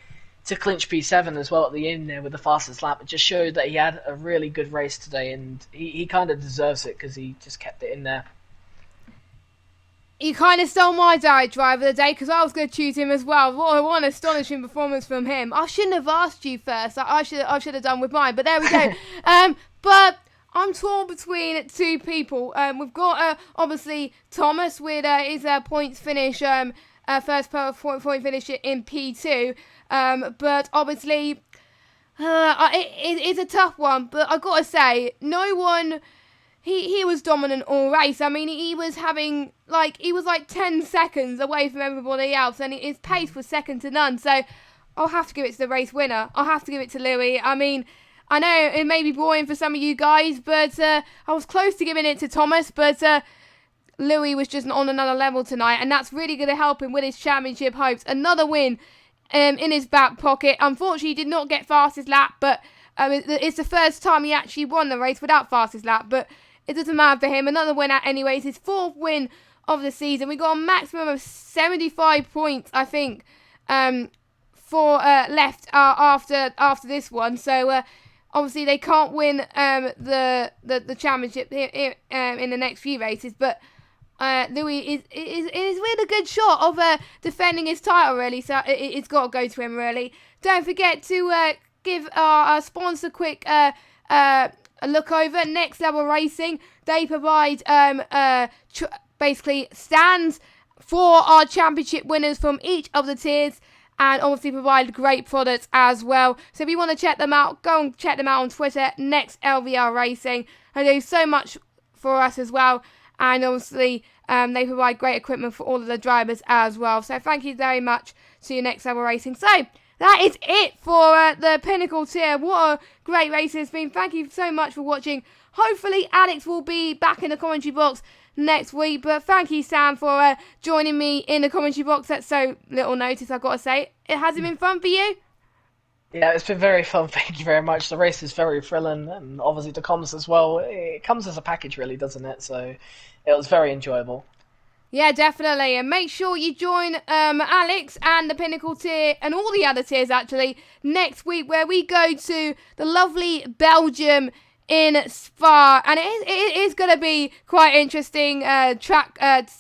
to clinch P7 as well at the end there with the fastest lap. It just showed that he had a really good race today, and he kind of deserves it because he just kept it in there. You kind of stole my direct driver of the day because I was going to choose him as well. What an astonishing performance from him. I shouldn't have asked you first. I should have done with mine, but there we go. But I'm torn between two people. We've got obviously Thomas with his points finish, first point finish in P2. But obviously, it's a tough one. But I've got to say, no one. He was dominant all race. I mean, he was like 10 seconds away from everybody else, and his pace was second to none. So I'll have to give it to the race winner. I'll have to give it to Louis. I mean, I know it may be boring for some of you guys, but I was close to giving it to Thomas, but Louis was just on another level tonight, and that's really going to help him with his championship hopes. Another win in his back pocket. Unfortunately, he did not get fastest lap, but it's the first time he actually won the race without fastest lap, but it doesn't matter for him. Another win anyways. His fourth win of the season. We got a maximum of 75 points, I think, for left after this one. So obviously they can't win the championship in the next few races, but Louis is really a good shot of defending his title, really. So it's got to go to him, really. Don't forget to give our sponsor a quick look over. Next Level Racing. They provide basically stands for our championship winners from each of the tiers, and obviously provide great products as well. So if you want to check them out, go and check them out on Twitter, Next LVR Racing. They do so much for us as well, and obviously they provide great equipment for all of the drivers as well. So thank you very much to Next Level Racing. So that is it for the Pinnacle tier. What a great race it's been. Thank you so much for watching. Hopefully Alex will be back in the commentary box next week, but thank you, Sam, for joining me in the commentary box at so little notice, I've got to say. Has it been fun for you? Yeah, it's been very fun, thank you very much. The race is very thrilling, and obviously the comms as well. It comes as a package, really, doesn't it? So it was very enjoyable. Yeah, definitely. And make sure you join Alex and the Pinnacle tier, and all the other tiers, actually, next week, where we go to the lovely Belgium in Spa, and it is going to be quite interesting. Track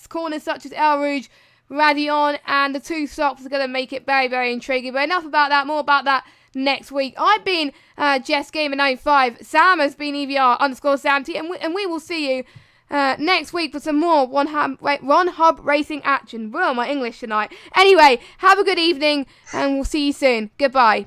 corners such as El Rouge, Radion, and the two stops are going to make it very, very intriguing. But enough about that, more about that next week. I've been Jess Gamer 95. Sam has been EVR_Samty, and we will see you next week for some more OneHubRacing action. Well, my English tonight. Anyway, have a good evening, and we'll see you soon. Goodbye.